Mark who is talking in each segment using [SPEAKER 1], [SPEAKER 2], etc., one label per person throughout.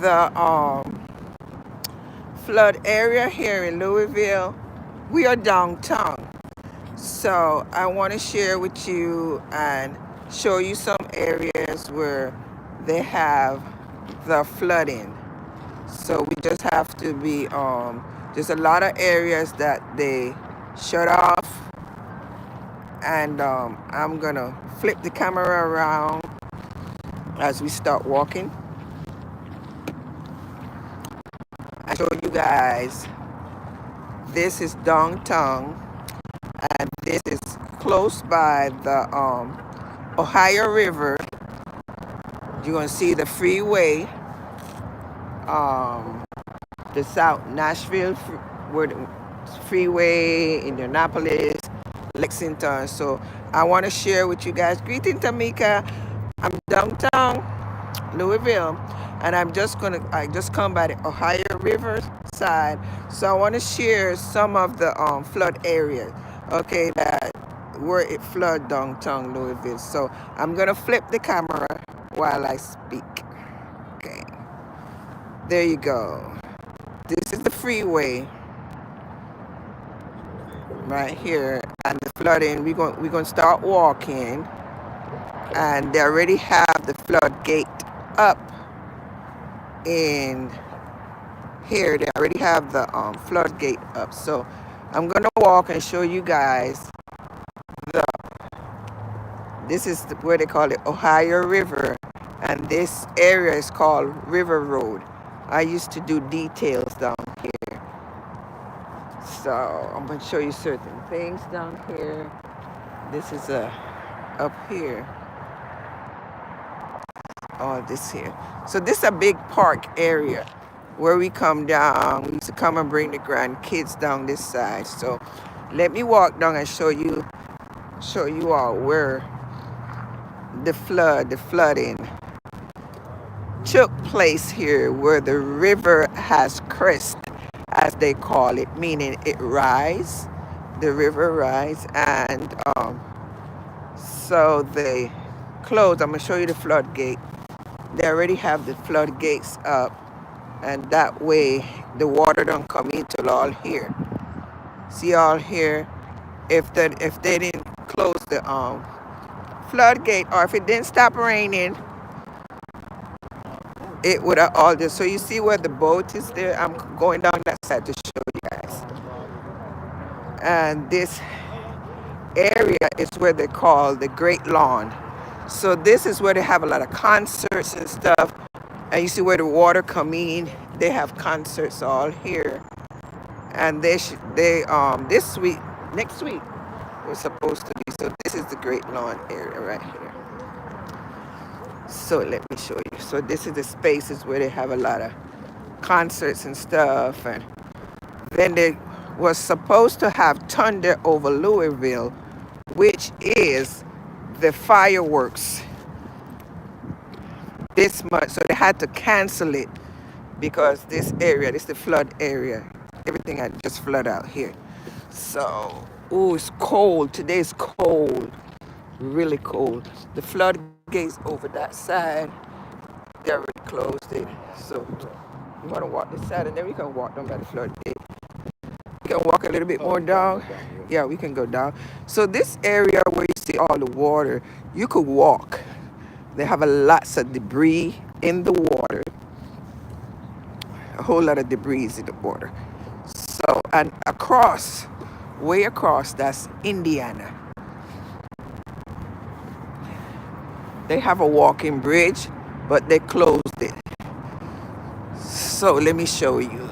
[SPEAKER 1] the flood area here in Louisville. We are downtown. So I want to share with you and show you some areas where they have the flooding. So we just have to be, there's a lot of areas that they shut off. And I'm going to flip the camera around as we start walking and show you guys. This is downtown, and this is close by the Ohio River. You're going to see the freeway, the South Nashville where the freeway, Indianapolis, Lexington. So I want to share with you guys. Greeting, Tamika. I'm downtown Louisville, and I just come by the Ohio River side. So I want to share some of the flood areas, okay, that where it flood downtown Louisville. So I'm gonna flip the camera while I speak. Okay, there you go. This is the freeway right here, and the flooding. We're gonna start walking, and they already have the floodgate up in here. They already have the floodgate up. So I'm gonna walk and show you guys this is where they call it Ohio River, and this area is called River Road. I used to do details down here, so I'm gonna show you certain things down here. This is up here. All this here. So this is a big park area where we come down. We used to come and bring the grandkids down this side. So let me walk down and show you all where the flooding took place here, where the river has crest, as they call it, meaning it rise. The river rise, and so they close. I'm gonna show you the floodgate. They already have the floodgates up, and that way the water don't come into all here. See all here? If they didn't close the floodgate, or if it didn't stop raining, it would have all this. So you see where the boat is there? I'm going down that side to show you guys. And this area is where they call the Great Lawn. So this is where they have a lot of concerts and stuff. And you see where the water come in. They have concerts all here. And this week, next week, we're supposed to be. So this is the Great Lawn area right here. So let me show you. So this is the spaces where they have a lot of concerts and stuff. And then they was supposed to have thunder over Louisville, which is the fireworks this month. So they had to cancel it because this area, this is the flood area. Everything had just flooded out here. So, ooh, it's cold. Today's cold. Really cold. The floodgates over that side, they already closed it. So you want to walk this side, and then we can walk down by the floodgate. We can walk a little bit more down. Yeah, we can go down. So this area where you see all the water, you could walk. They have lots of debris in the water. A whole lot of debris in the water. So, and across, way across, that's Indiana. They have a walking bridge, but they closed it. So let me show you.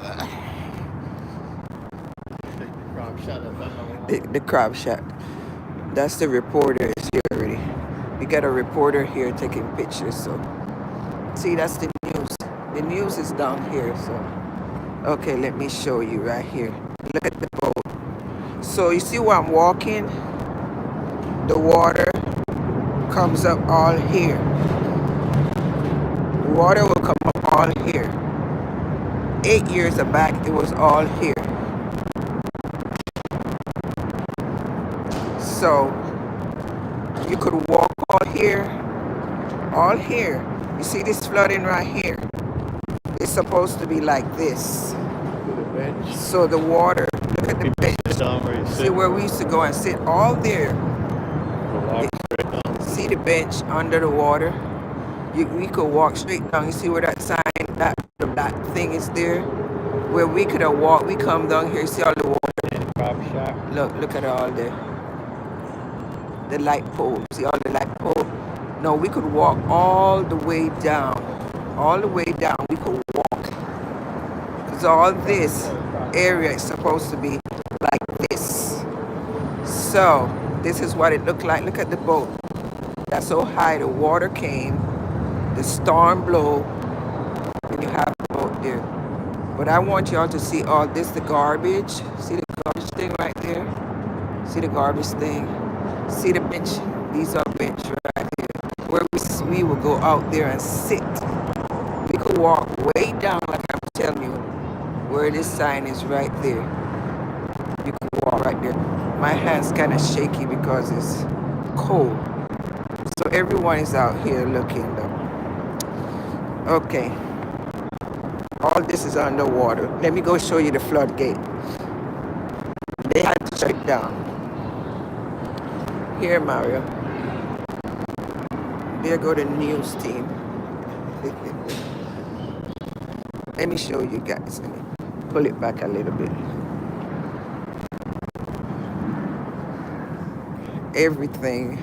[SPEAKER 1] The crop shot. That's the reporter is here already. We got a reporter here taking pictures. So see, that's the news. The news is down here. So okay, let me show you right here. Look at the boat. So you see where I'm walking? The water comes up all here. The water will come up all here. 8 years back, it was all here. So you could walk all here. You see this flooding right here. It's supposed to be like this.
[SPEAKER 2] With a bench.
[SPEAKER 1] So the water, look at the
[SPEAKER 2] People
[SPEAKER 1] bench.
[SPEAKER 2] sit down where you
[SPEAKER 1] See
[SPEAKER 2] sit.
[SPEAKER 1] where we used to go and sit all there.
[SPEAKER 2] Or walk straight down.
[SPEAKER 1] See the bench under the water? We could walk straight down. You see where that sign, that thing is there? Where we could have walked. We come down here, see all the water.
[SPEAKER 2] And crop shack.
[SPEAKER 1] Look at all the light poles. See all the light poles? No, we could walk all the way down. All the way down, we could walk. Because all this area is supposed to be like this. So, this is what it looked like. Look at the boat. That's so high. The water came. The storm blew. And you have the boat there. But I want y'all to see all this, the garbage. See the garbage thing right there? See the garbage thing? See the bench? These are bench right there. Where we will go out there and sit. We could walk way down, like I'm telling you, where this sign is right there. You can walk right there. My hand's kind of shaky because it's cold. So everyone is out here looking though. Okay. All this is underwater. Let me go show you the floodgate. They had to shut it down. Here, Mario. There go the news team. Let me show you guys. Let me pull it back a little bit. Everything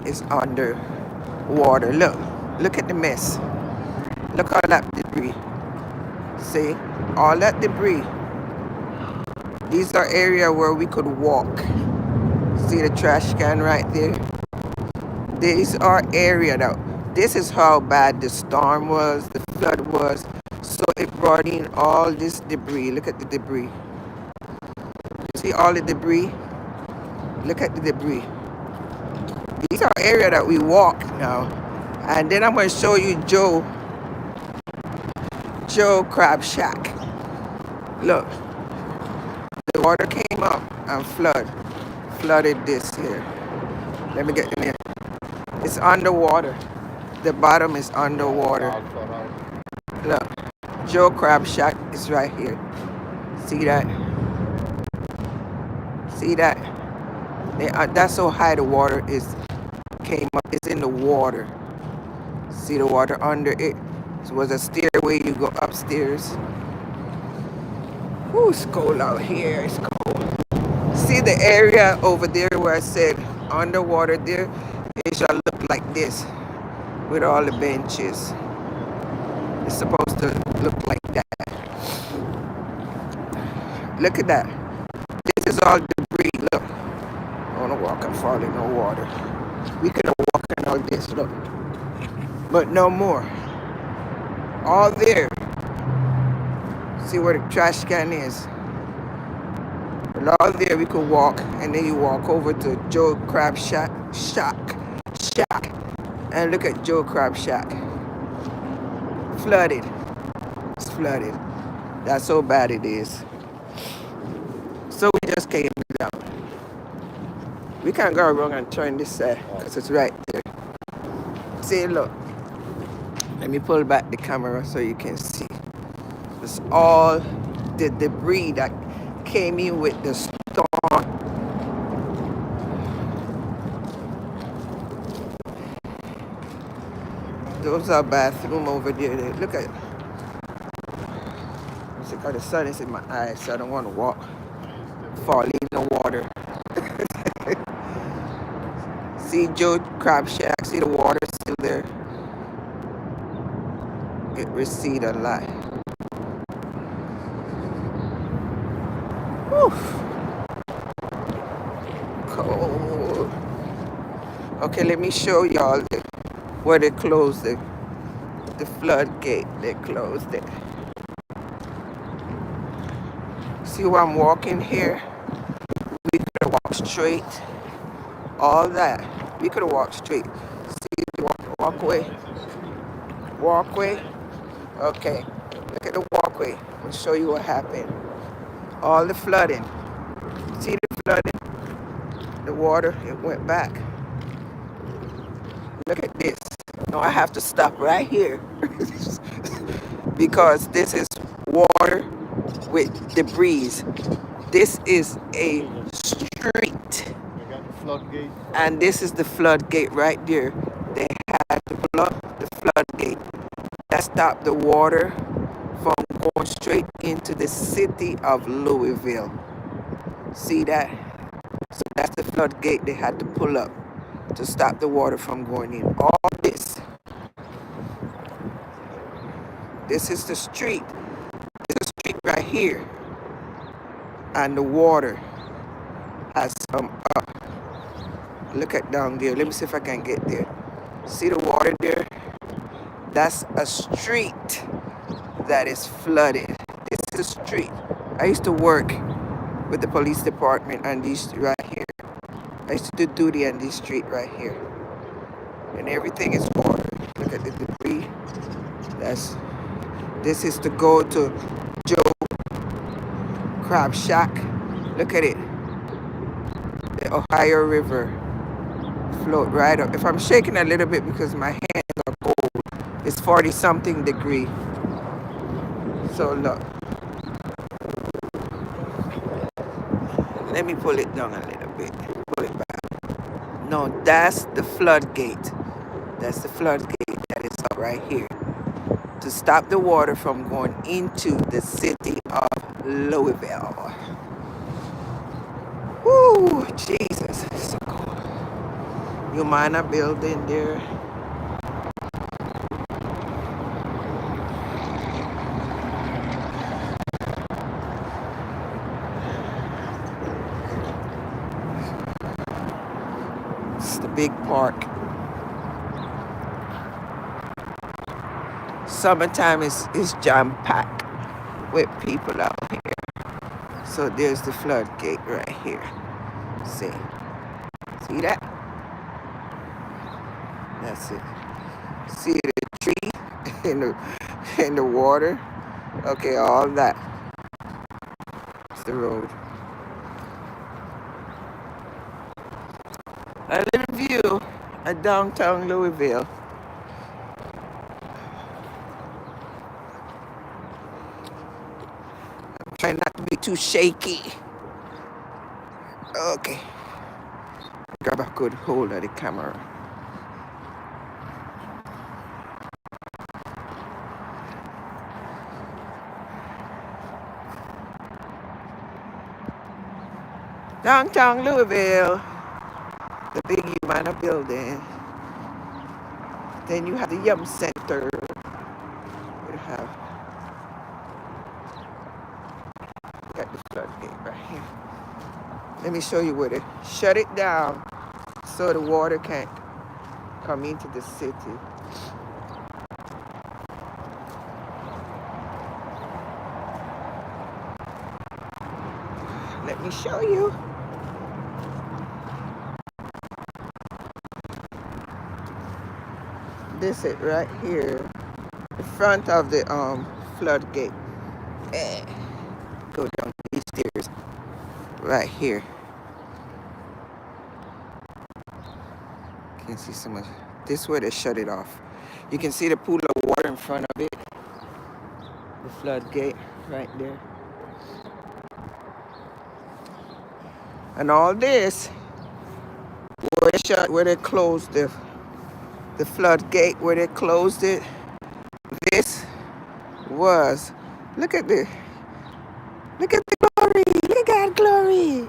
[SPEAKER 1] is under water. Look at the mess. Look all that debris. See? All that debris. These are areas where we could walk. See the trash can right there? These are areas that, this is how bad the storm was, the flood was. So it brought in all this debris. Look at the debris. See all the debris? Look at the debris. These are areas that we walk now. And then I'm going to show you Joe Crab Shack. Look. The water came up and flooded this here. Let me get in here. It's underwater. The bottom is underwater. Look, Joe Crab Shack is right here. See that? See that? That's how high the water came up. It's in the water. See the water under it? It was a stairway. You go upstairs. Ooh, it's cold out here. It's cold. See the area over there where I said underwater there? It shall look like this with all the benches. It's supposed to look like that. Look at that. This is all debris. Look. I want to walk and fall in no water. We could have walked in all this, look. But no more. All there. See where the trash can is. And all there we could walk, and then you walk over to Joe Crab Shack. And look at Joe Crab Shack. Flooded. It's flooded. That's how bad it is. So we just came down. We can't go wrong and turn this side because it's right there. See, look. Let me pull back the camera so you can see. It's all the debris that came in with the storm. Those are bathroom over there. Look at it. Because the sun is in my eyes, so I don't want to fall in the water. See Joe Crab Shack. See the water still there. It receded a lot. Whew. Cold. Okay, let me show y'all where they closed the floodgate. They closed it. See where I'm walking here? We could have walked straight. All that. We could have walked straight. See the walkway? Walkway? Okay. Look at the walkway. I'll show you what happened. All the flooding. See the flooding? The water, it went back. Look at this. No, I have to stop right here. because this is water with debris. This is a street,
[SPEAKER 2] We got the floodgate.
[SPEAKER 1] and this is the floodgate right there. They had to block the floodgate. That stopped the water from going straight into the city of Louisville. See that? So that's the floodgate they had to pull up to stop the water from going in. All this is the street. This is the street right here. And the water has come up. Look at down there. Let me see if I can get there. See the water there? That's a street that is flooded. This is a street. I used to work with the police department on this right here. I used to do duty on this street right here. And everything is water. Look at the debris. This is to go to Joe Crab Shack. Look at it. The Ohio River float right up. If I'm shaking a little bit because my hands are cold, it's 40 something degree. So look. Let me pull it down a little bit. Pull it back. No, that's the floodgate. That's the floodgate that is up right here to stop the water from going into the city of Louisville. Woo, Jesus, it's so cool. Yolanda building there. It's the big park. Summertime is jam-packed with people out here. So there's the floodgate right here. See that? That's it. See the tree in the water? Okay, all that. It's the road. A little view of downtown Louisville. Try not to be too shaky. Okay. Grab a good hold of the camera. Downtown Louisville. The big Humana building. Then you have the Yum Center. You have got the floodgate right here. Let me show you where to shut it down so the water can't come into the city. Let me show you. This is right here, the front of the floodgate. Go down these stairs right here. Can't see so much. This is where they shut it off. You can see the pool of water in front of it. The floodgate right there. And all this, where they closed the floodgate, where they closed it, this was, look at the glory, look at glory.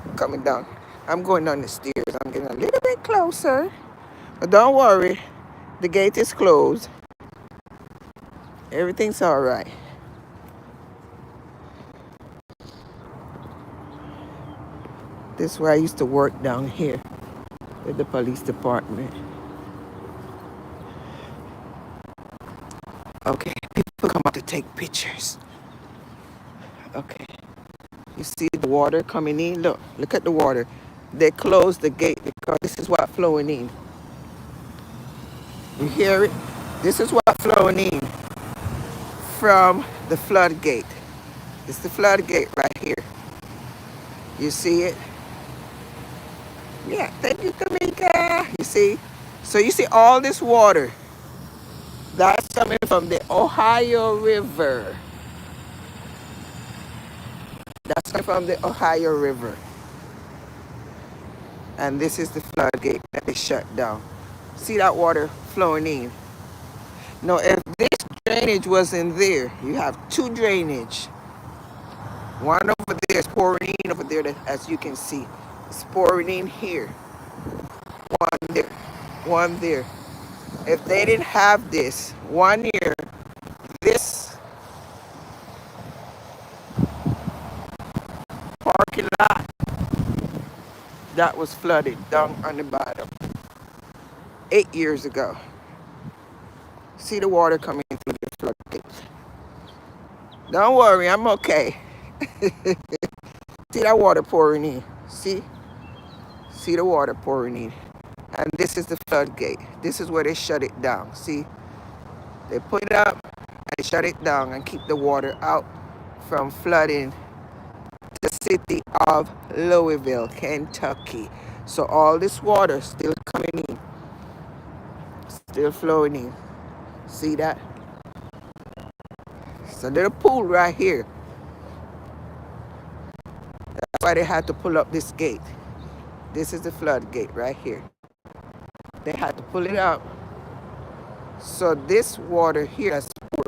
[SPEAKER 1] I'm coming down. I'm going down the stairs. I'm getting a little bit closer. But don't worry, the gate is closed. Everything's all right. This is where I used to work down here with the police department. Okay, people come up to take pictures. Okay. You see the water coming in? Look at the water. They closed the gate because this is what's flowing in. You hear it? This is what's flowing in from the floodgate. It's the floodgate right here. You see it? Yeah, thank you, Kamika. You see? So you see all this water That's coming from the Ohio River. That's coming from the Ohio River. And this is the floodgate that they shut down. See that water flowing in? Now, if this drainage was in there, you have two drainage. One over there is pouring in over there, as you can see. It's pouring in here. One there. One there. If they didn't have this, one year, this parking lot that was flooded down on the bottom 8 years ago. See the water coming through the floodgates. Don't worry, I'm okay. See that water pouring in. See the water pouring in. And this is the floodgate. This is where they shut it down. See, they put it up and they shut it down and keep the water out from flooding the city of Louisville, Kentucky. So all this water still coming in, still flowing in. See that? It's a little pool right here. That's why they had to pull up this gate. This is the floodgate right here. They had to pull it up. So this water here,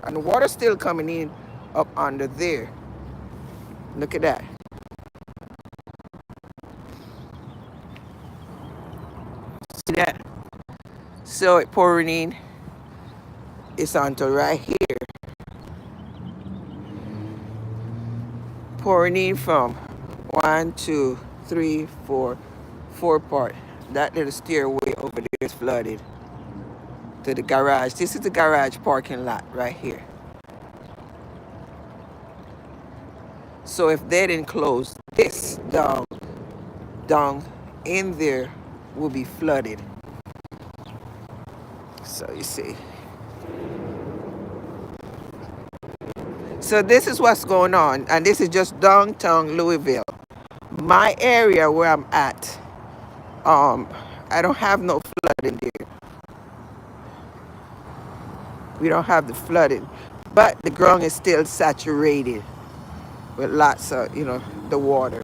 [SPEAKER 1] and the water still coming in up under there. Look at that. See that? So it pouring in. It's onto right here. Pouring in from 1, 2, 3, 4, 4 part. That little stairway over there is flooded to the garage. This is the garage parking lot right here. So if they didn't close this down in there will be flooded. So you see. So this is what's going on, and this is just downtown Louisville. My area where I'm at, I don't have no flooding there. We don't have the flooding, but the ground is still saturated with lots of, the water.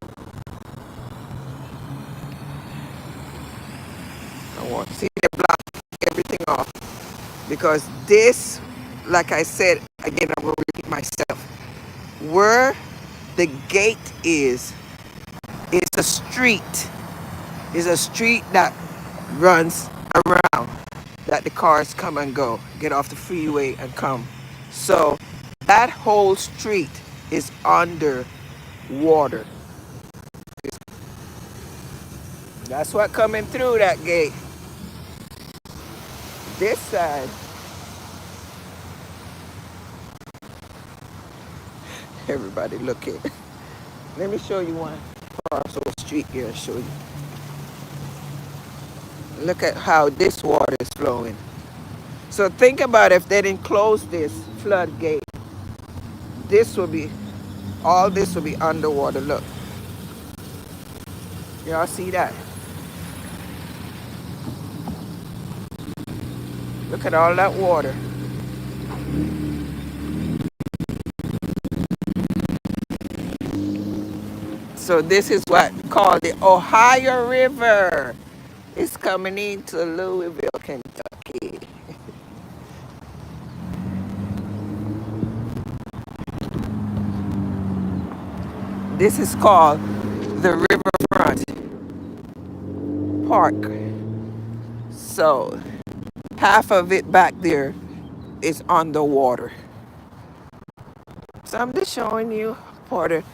[SPEAKER 1] I want to see they block everything off because this, like I said, again, I'm going to repeat myself. Where the gate is a street. It's a street that runs around, that the cars come and go, get off the freeway and come. So that whole street is under water. That's what coming through that gate. This side, everybody looking. Let me show you one parcel street here. I'll show you. Look at how this water is flowing. So think about if they didn't close this floodgate, all this will be underwater. Look. Y'all see that? Look at all that water. So this is what called the Ohio River. It's coming into Louisville, Kentucky. This is called the Riverfront Park. So half of it back there is underwater. So I'm just showing you part of,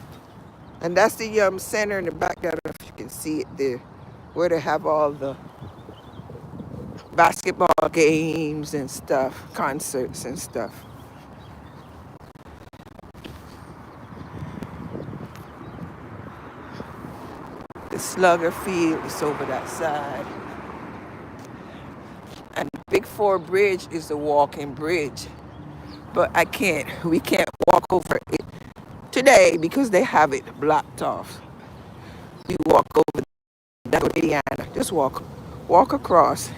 [SPEAKER 1] and that's the center in the back. I don't know if you can see it there, where they have all the basketball games and stuff, concerts and stuff. The Slugger Field is over that side. And the Big Four Bridge is the walking bridge. But we can't walk over it today because they have it blocked off. You walk over to Indiana. Just walk across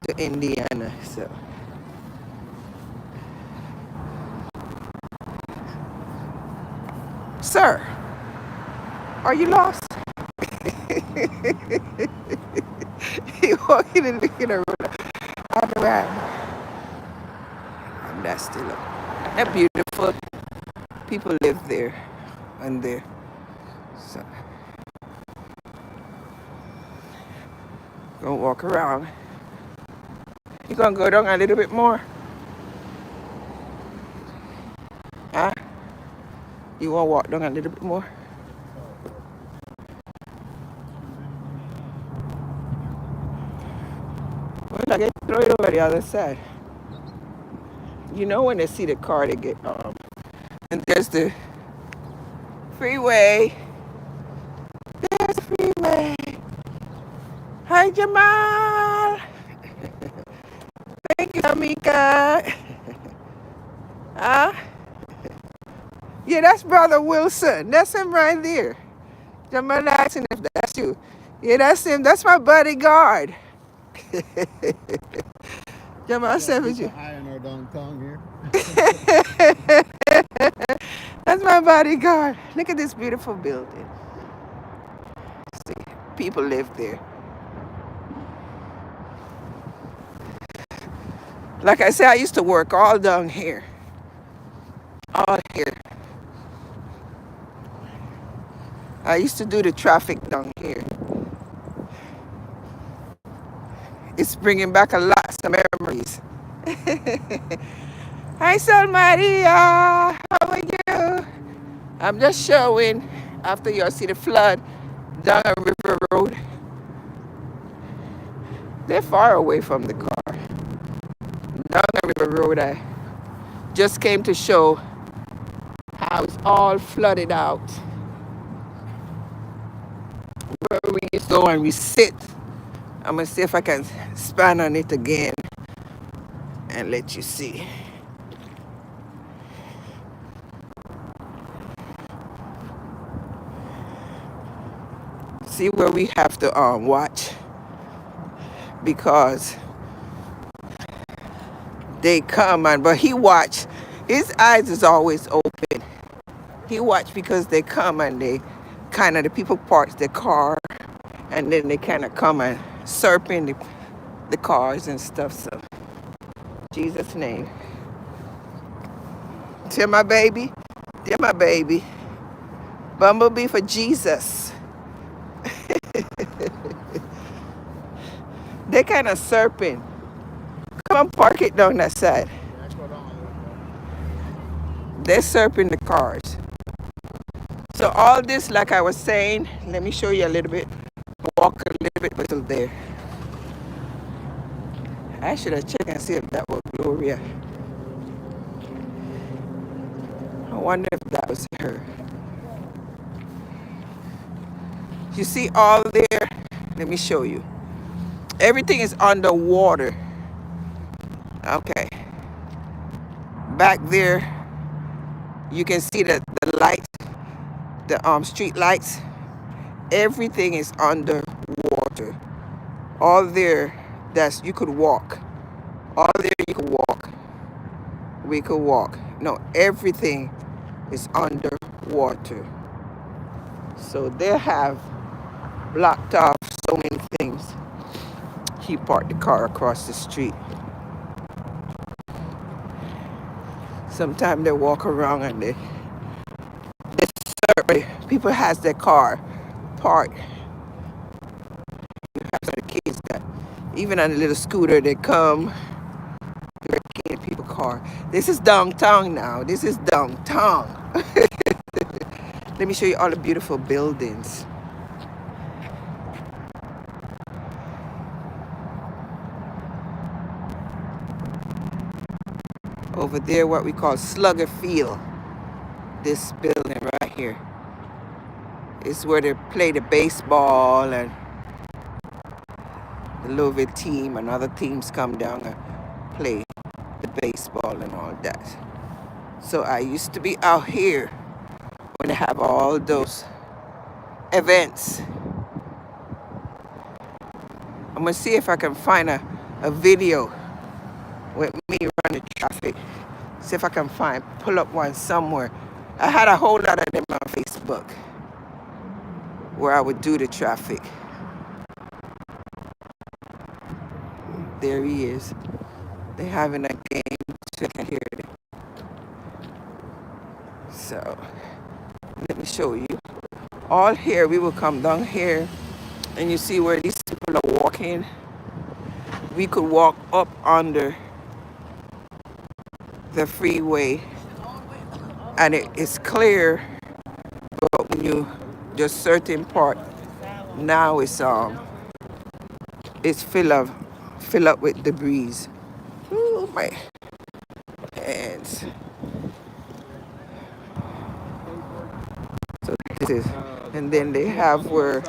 [SPEAKER 1] to Indiana. So Sir, are you lost? He walking and looking around. All around. And that's still up. They're beautiful. People live there and there. So, gonna walk around. You gonna go down a little bit more? Huh? You wanna walk down a little bit more? Well, I get throw it over the other side. You know when they see the car, they get and there's the freeway. There's the freeway. Hi, Jamal. Thank you, Amika. Huh? Yeah, that's Brother Wilson. That's him right there. Jamal asking if that's you. Yeah, that's him. That's my bodyguard. Jamal said with you.
[SPEAKER 2] High in our downtown here.
[SPEAKER 1] That's my bodyguard. Look at this beautiful building. See, people live there. Like I said, I used to work all down here. All here. I used to do the traffic down here. It's bringing back a lot of memories. Hi, Sol Maria. How are you? I'm just showing after you see the flood down a river road. They're far away from the car. Down a river road, I just came to show how it's all flooded out. Where we used to go and we sit. I'm gonna see if I can span on it again and let you see. See where we have to watch because they come and but he watch. His eyes is always open. He watch because they come and they kind of the people park their car and then they kind of come and serpent the cars and stuff. So, Jesus' name. Tell my baby. Tell my baby. Bumblebee for Jesus. They kind of serpent. Come on, park it down that side. They're serpent the cars. So all this, like I was saying, let me show you a little bit. Walk a little bit until there. I should have checked and see if that was Gloria. I wonder if that was her. You see all there? Let me show you. Everything is underwater. Okay. Back there, you can see the lights, the street lights. Everything is underwater. All there, that's you could walk. All there you could walk. We could walk. No, everything is underwater. So they have blocked off so many things. He parked the car across the street. Sometimes they walk around and they serve. People has their car parked. You have some of the kids that even on a little scooter they come. They're in people's car. This is downtown now. This is downtown. Let me show you all the beautiful buildings. Over there, what we call Slugger Field. This building right here is where they play the baseball and the Louisville team and other teams come down and play the baseball and all that. So I used to be out here when they have all those events. I'm gonna see if I can find a video with me running traffic. See if I can pull up one somewhere I had a whole lot of them on Facebook where I would do the traffic. There he is. They're having a game, so I can hear it. So let me show you. All here, we will come down here, and you see where these people are walking. We could walk up under the freeway, and it is clear. But when you just certain part, now it's fill up with debris. Ooh, my hands. So this is, and then they have where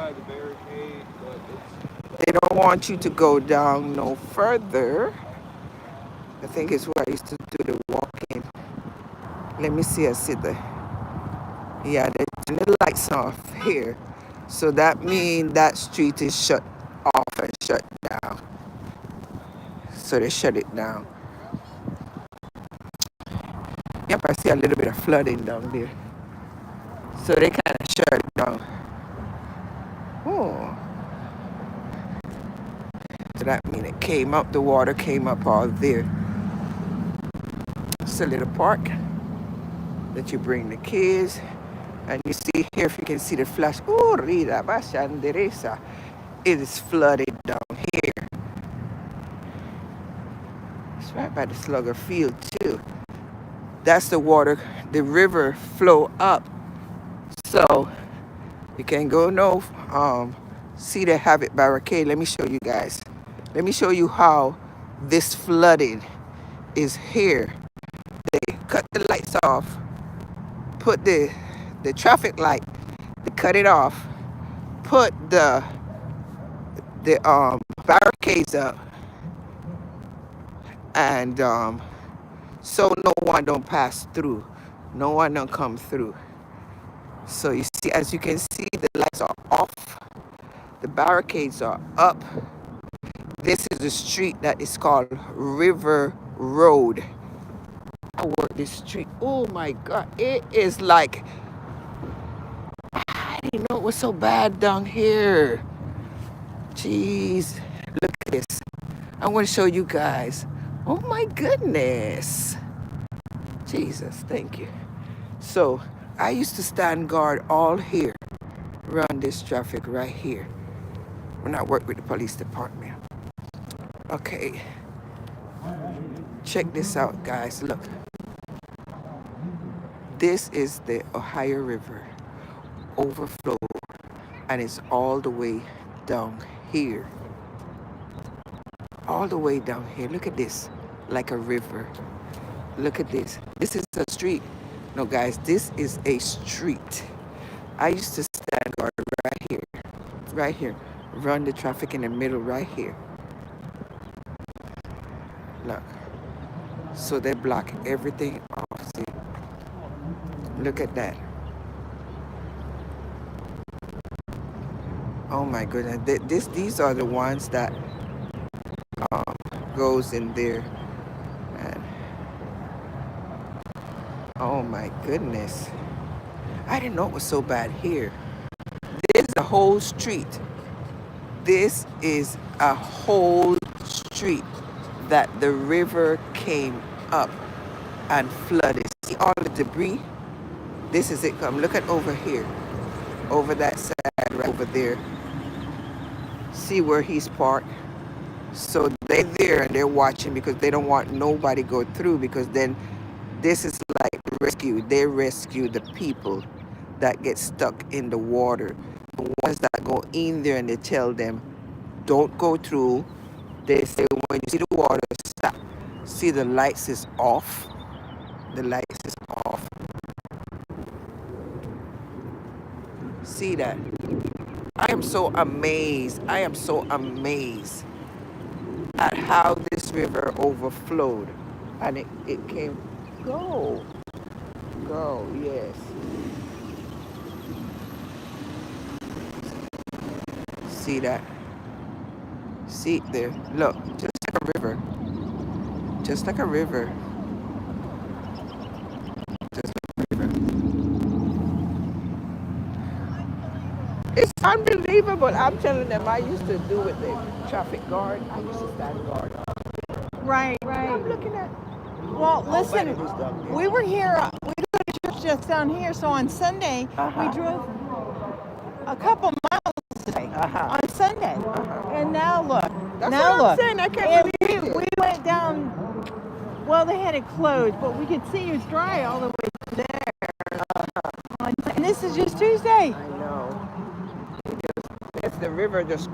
[SPEAKER 1] they don't want you to go down no further. I think it's where I used to do the walking. Let me see. I see yeah, the lights off here. So that means that street is shut off and shut down. So they shut it down. Yep, I see a little bit of flooding down there. So they kind of shut it down. Oh. So that means it came up, the water came up all there. It's a little park that you bring the kids. And you see here, if you can see the flash. Oh, Rita, Bashanderesa. It is flooded down here. It's right by the Slugger Field too. That's the water, the river flow up. So you can go no, see they have it barricade. Let me show you guys. Let me show you how this flooding is here. They cut the lights off, put the traffic light, they cut it off, put the barricades up, and so no one don't pass through, no one don't come through. So you see, as you can see, the lights are off, the barricades are up. This is a street that is called River Road. I work this street. Oh my God, it is like, I didn't know it was so bad down here. Jeez, look at this. I want to show you guys. Oh my goodness. Jesus, thank you. So I used to stand guard all here, run this traffic right here when I worked with the police department. Okay, check this out, guys. Look, this is the Ohio River overflow, and it's all the way down here. All the way down here. Look at this, like a river. Look at this. This is a street. No, guys, this is a street. I used to stand guard right here, run the traffic in the middle right here. Look. So they block everything off. See? Look at that. Oh my goodness. These are the ones that goes in there. And oh my goodness. I didn't know it was so bad here. This is a whole street. This is a whole street that the river came up and flooded. See all the debris? This is it. Come look at over here. Over that side, right over there. See where he's parked? So they're there and they're watching because they don't want nobody go through, because then this is like rescue. They rescue the people that get stuck in the water. The ones that go in there and they tell them, don't go through. They say, when you see the water, stop. See, the lights is off. The lights is off. See that? I am so amazed. I am so amazed at how this river overflowed. And it came, go, yes. See that? See there, look, just like a river. Just like a river. Just like a river. Unbelievable. I'm telling them I used to do with the traffic guard. I used to stand guard.
[SPEAKER 3] Right,
[SPEAKER 1] I'm
[SPEAKER 3] right.
[SPEAKER 1] looking at
[SPEAKER 3] Well,
[SPEAKER 1] but
[SPEAKER 3] listen,
[SPEAKER 1] it is down there.
[SPEAKER 3] we were here, we go to church just down here, so on Sunday, we drove a couple miles today on Sunday. And now look,
[SPEAKER 1] That's
[SPEAKER 3] now
[SPEAKER 1] what I'm
[SPEAKER 3] look.
[SPEAKER 1] saying. I can't
[SPEAKER 3] And
[SPEAKER 1] believe
[SPEAKER 3] we
[SPEAKER 1] it.
[SPEAKER 3] went down, well, they had it closed, but we could see it was dry all the way there. And this is just Tuesday.
[SPEAKER 1] I know. It's the river just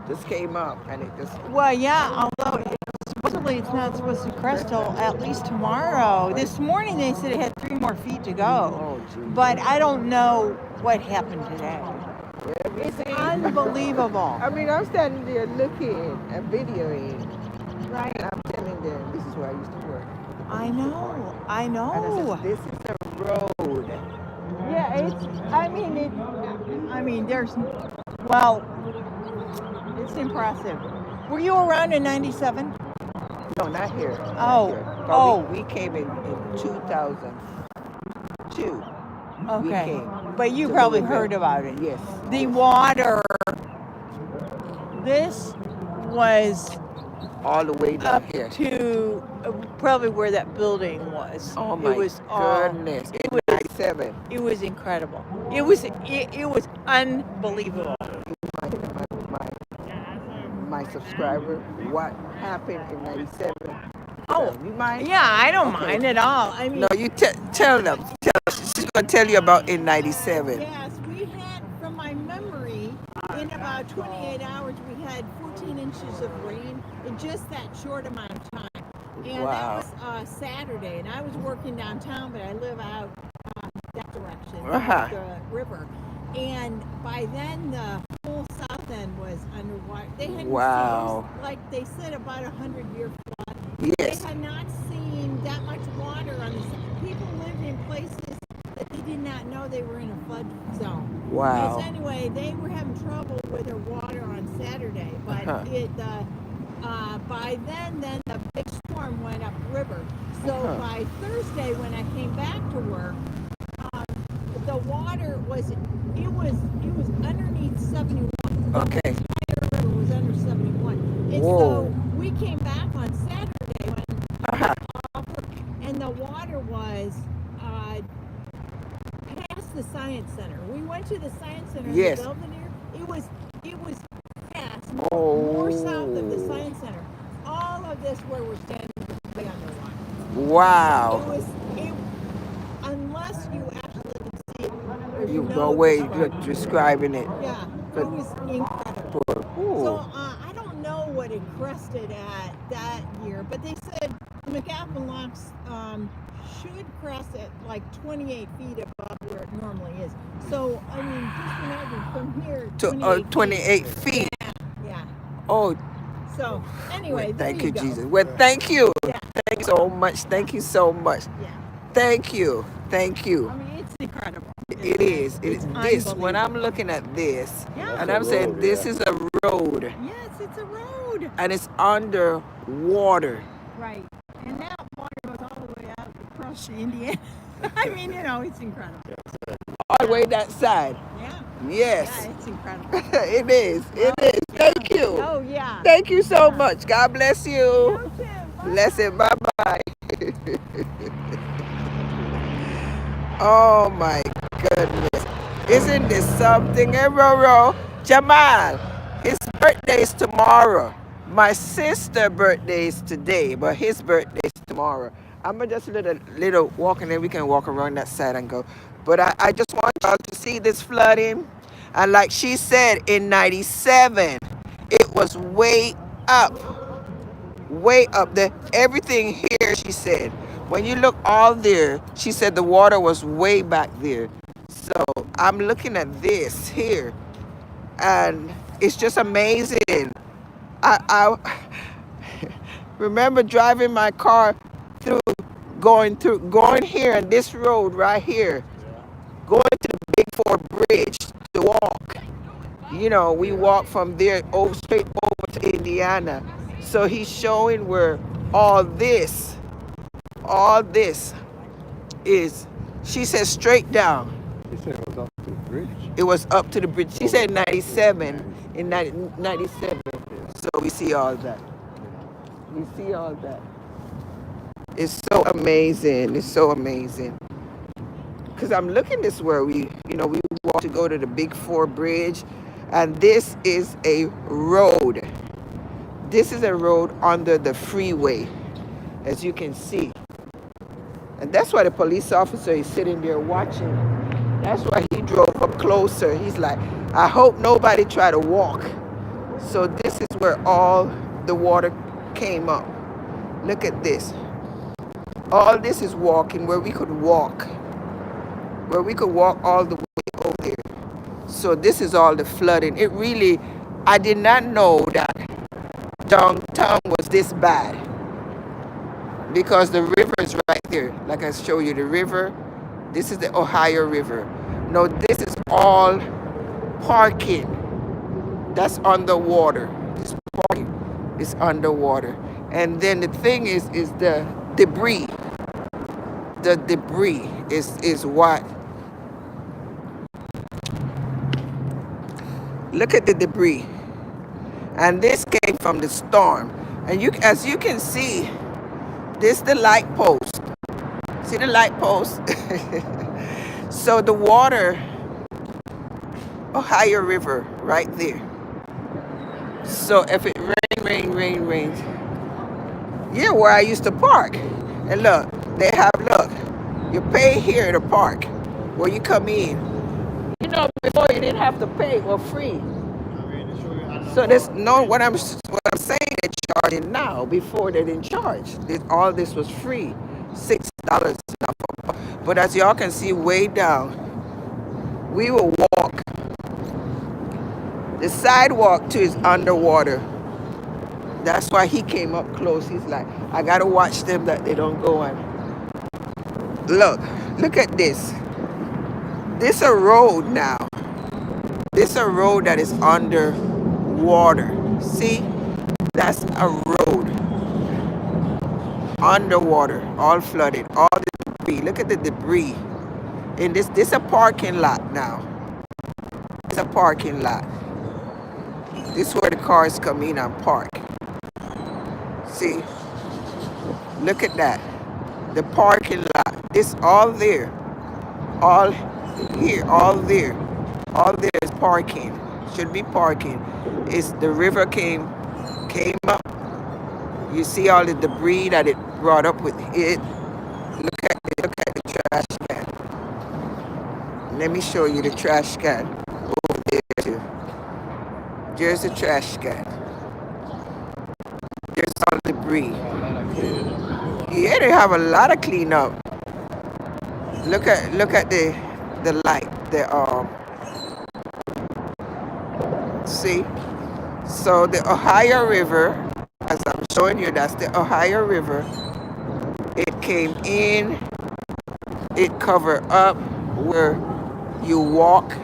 [SPEAKER 1] just came up and it just.
[SPEAKER 3] Well, yeah, although supposedly it's not supposed to crest till at least tomorrow. This morning they said it had 3 more feet to go.
[SPEAKER 1] Oh, geez.
[SPEAKER 3] But I don't know what happened today. It's unbelievable.
[SPEAKER 1] I mean, I'm standing there looking and videoing,
[SPEAKER 3] Right.
[SPEAKER 1] and I'm telling them this is where I used to work.
[SPEAKER 3] I know. I
[SPEAKER 1] And I
[SPEAKER 3] know.
[SPEAKER 1] said, this is a road.
[SPEAKER 3] Yeah, there's, well, it's impressive. Were you around in 97?
[SPEAKER 1] No, not here.
[SPEAKER 3] Oh,
[SPEAKER 1] Not here. But
[SPEAKER 3] oh.
[SPEAKER 1] We came in 2002.
[SPEAKER 3] Okay.
[SPEAKER 1] came
[SPEAKER 3] But you
[SPEAKER 1] to
[SPEAKER 3] probably
[SPEAKER 1] Louisville.
[SPEAKER 3] heard about it.
[SPEAKER 1] Yes.
[SPEAKER 3] The water, this was
[SPEAKER 1] All the way down
[SPEAKER 3] up
[SPEAKER 1] here.
[SPEAKER 3] to probably where that building was.
[SPEAKER 1] Oh my
[SPEAKER 3] It was
[SPEAKER 1] goodness.
[SPEAKER 3] it
[SPEAKER 1] It
[SPEAKER 3] was-
[SPEAKER 1] was 97.
[SPEAKER 3] It was incredible. It was unbelievable.
[SPEAKER 1] My subscriber, what happened in 97.
[SPEAKER 3] Oh,
[SPEAKER 1] You mind?
[SPEAKER 3] yeah, I don't
[SPEAKER 1] Okay.
[SPEAKER 3] mind at all. I mean,
[SPEAKER 1] No, you tell them. She's going to tell you about in 97.
[SPEAKER 3] yes, we had, from my memory, in about 28 hours, we had 14 inches of rain in just that short amount of time. And
[SPEAKER 1] Wow.
[SPEAKER 3] that was Saturday, and I was working downtown, but I live out that direction,
[SPEAKER 1] Uh-huh.
[SPEAKER 3] the river. And by then, the whole south end was underwater. They had
[SPEAKER 1] Wow.
[SPEAKER 3] like they said, about 100-year flood.
[SPEAKER 1] Yes.
[SPEAKER 3] They had not seen that much water on the people lived in places that they did not know they were in a flood zone.
[SPEAKER 1] Wow.
[SPEAKER 3] So anyway, they were having trouble with their water on Saturday, but by then the big storm went upriver. So by Thursday, when I came back to work, the water was underneath 71.
[SPEAKER 1] Okay.
[SPEAKER 3] The entire river was under 71. And
[SPEAKER 1] Whoa.
[SPEAKER 3] so we came back on Saturday when
[SPEAKER 1] Uh-huh.
[SPEAKER 3] and the water was past the Science Center. We went to the Science Center
[SPEAKER 1] Yes.
[SPEAKER 3] in Belvedere. It was past,
[SPEAKER 1] Oh.
[SPEAKER 3] more south of the Science Center. All of this where we're standing was way underwater.
[SPEAKER 1] Wow.
[SPEAKER 3] Unless you actually can see it, or
[SPEAKER 1] You
[SPEAKER 3] know
[SPEAKER 1] go
[SPEAKER 3] it's
[SPEAKER 1] away
[SPEAKER 3] right.
[SPEAKER 1] describing it.
[SPEAKER 3] Yeah,
[SPEAKER 1] But-
[SPEAKER 3] it was incredible.
[SPEAKER 1] Ooh.
[SPEAKER 3] So I don't know what it crested at that year, but they said the McAlpin Locks should crest at like 28 feet above where it normally is. So I mean, just imagine from here
[SPEAKER 1] To 28 feet.
[SPEAKER 3] Yeah.
[SPEAKER 1] Oh,
[SPEAKER 3] So anyway,
[SPEAKER 1] well,
[SPEAKER 3] there
[SPEAKER 1] thank
[SPEAKER 3] you
[SPEAKER 1] you,
[SPEAKER 3] go.
[SPEAKER 1] Jesus. Well, thank you.
[SPEAKER 3] Yeah.
[SPEAKER 1] Thank you so much. Thank you so much.
[SPEAKER 3] Yeah.
[SPEAKER 1] Thank you. Thank you.
[SPEAKER 3] I mean, it's incredible.
[SPEAKER 1] It is.
[SPEAKER 3] It's
[SPEAKER 1] This, when I'm
[SPEAKER 3] unbelievable.
[SPEAKER 1] looking at this,
[SPEAKER 3] Yeah.
[SPEAKER 1] and
[SPEAKER 2] That's
[SPEAKER 1] I'm
[SPEAKER 2] a
[SPEAKER 1] saying
[SPEAKER 2] road,
[SPEAKER 1] this
[SPEAKER 2] yeah.
[SPEAKER 1] is a road,
[SPEAKER 3] Yes, it's a road.
[SPEAKER 1] and it's under water.
[SPEAKER 3] Right. And that water goes all the way out across to Indiana. I mean, it's incredible.
[SPEAKER 1] All the way that side.
[SPEAKER 3] Yeah.
[SPEAKER 1] Yes.
[SPEAKER 3] Yeah, it's incredible.
[SPEAKER 1] It is. It is. Thank you.
[SPEAKER 3] Oh, yeah.
[SPEAKER 1] Thank you so much. God bless you.
[SPEAKER 3] You too. Bye.
[SPEAKER 1] Blessed. Bye bye. Oh my goodness. Isn't this something? Hey, Roro. Jamal, his birthday is tomorrow. My sister's birthday is today, but his birthday is tomorrow. I'm going to just little walk, and then we can walk around that side and go. But I just want y'all to see this flooding. And like she said, in 97, it was way up there. Everything here, she said, when you look all there, she said the water was way back there. So I'm looking at this here, and it's just amazing. I remember driving my car going here on this road right here, going to the Big Four Bridge to walk. We walk from there straight over to Indiana. So he's showing where all this is. She says straight down.
[SPEAKER 2] He said it was off the bridge.
[SPEAKER 1] It was up to the bridge. She said 97 in 97. So we see all that. We see all that. It's so amazing. It's so amazing. Because I'm looking this where we walk to go to the Big Four Bridge. And this is a road. This is a road under the freeway, as you can see. And that's why the police officer is sitting there watching. That's why he drove up closer. He's like, I hope nobody try to walk. So this is where all the water came up. Look at this. All this is walking where we could walk. Where we could walk all the way over there. So this is all the flooding. It really, I did not know that downtown was this bad. Because the river is right there. Like I showed you, the river. This is the Ohio River. No, this is all parking. That's underwater. This parking is underwater. And then the thing is the debris. The debris is what? Look at the debris. And this came from the storm. And as you can see, this is the light post. See the light post? So the water, Ohio River, right there. So if it rains. Yeah, where I used to park. And look, look, you pay here to park. Where you come in. You know, before you didn't have to pay or free. So there's no, what I'm saying, they're charging now. Before they didn't charge. All this was free. $6 now. But as y'all can see way down, we will walk. The sidewalk too is underwater. That's why he came up close. He's like, I gotta watch them that they don't go on. Look at this. This a road now. This a road that is underwater. See? That's a road. Underwater, all flooded, all the debris. Look at the debris. And this a parking lot now. It's a parking lot. This is where the cars come in and park. See? Look at that. The parking lot. This all there. All here, all there. All there is parking. Should be parking. It's the river came up. You see all the debris that it brought up with it. Look at the trash can. Let me show you the trash can over there too. There's the trash can. There's all the debris. Yeah, they have a lot of cleanup. Look at the light. See? So the Ohio River, as I'm showing you, that's the Ohio River. It came in, it covered up where you walk.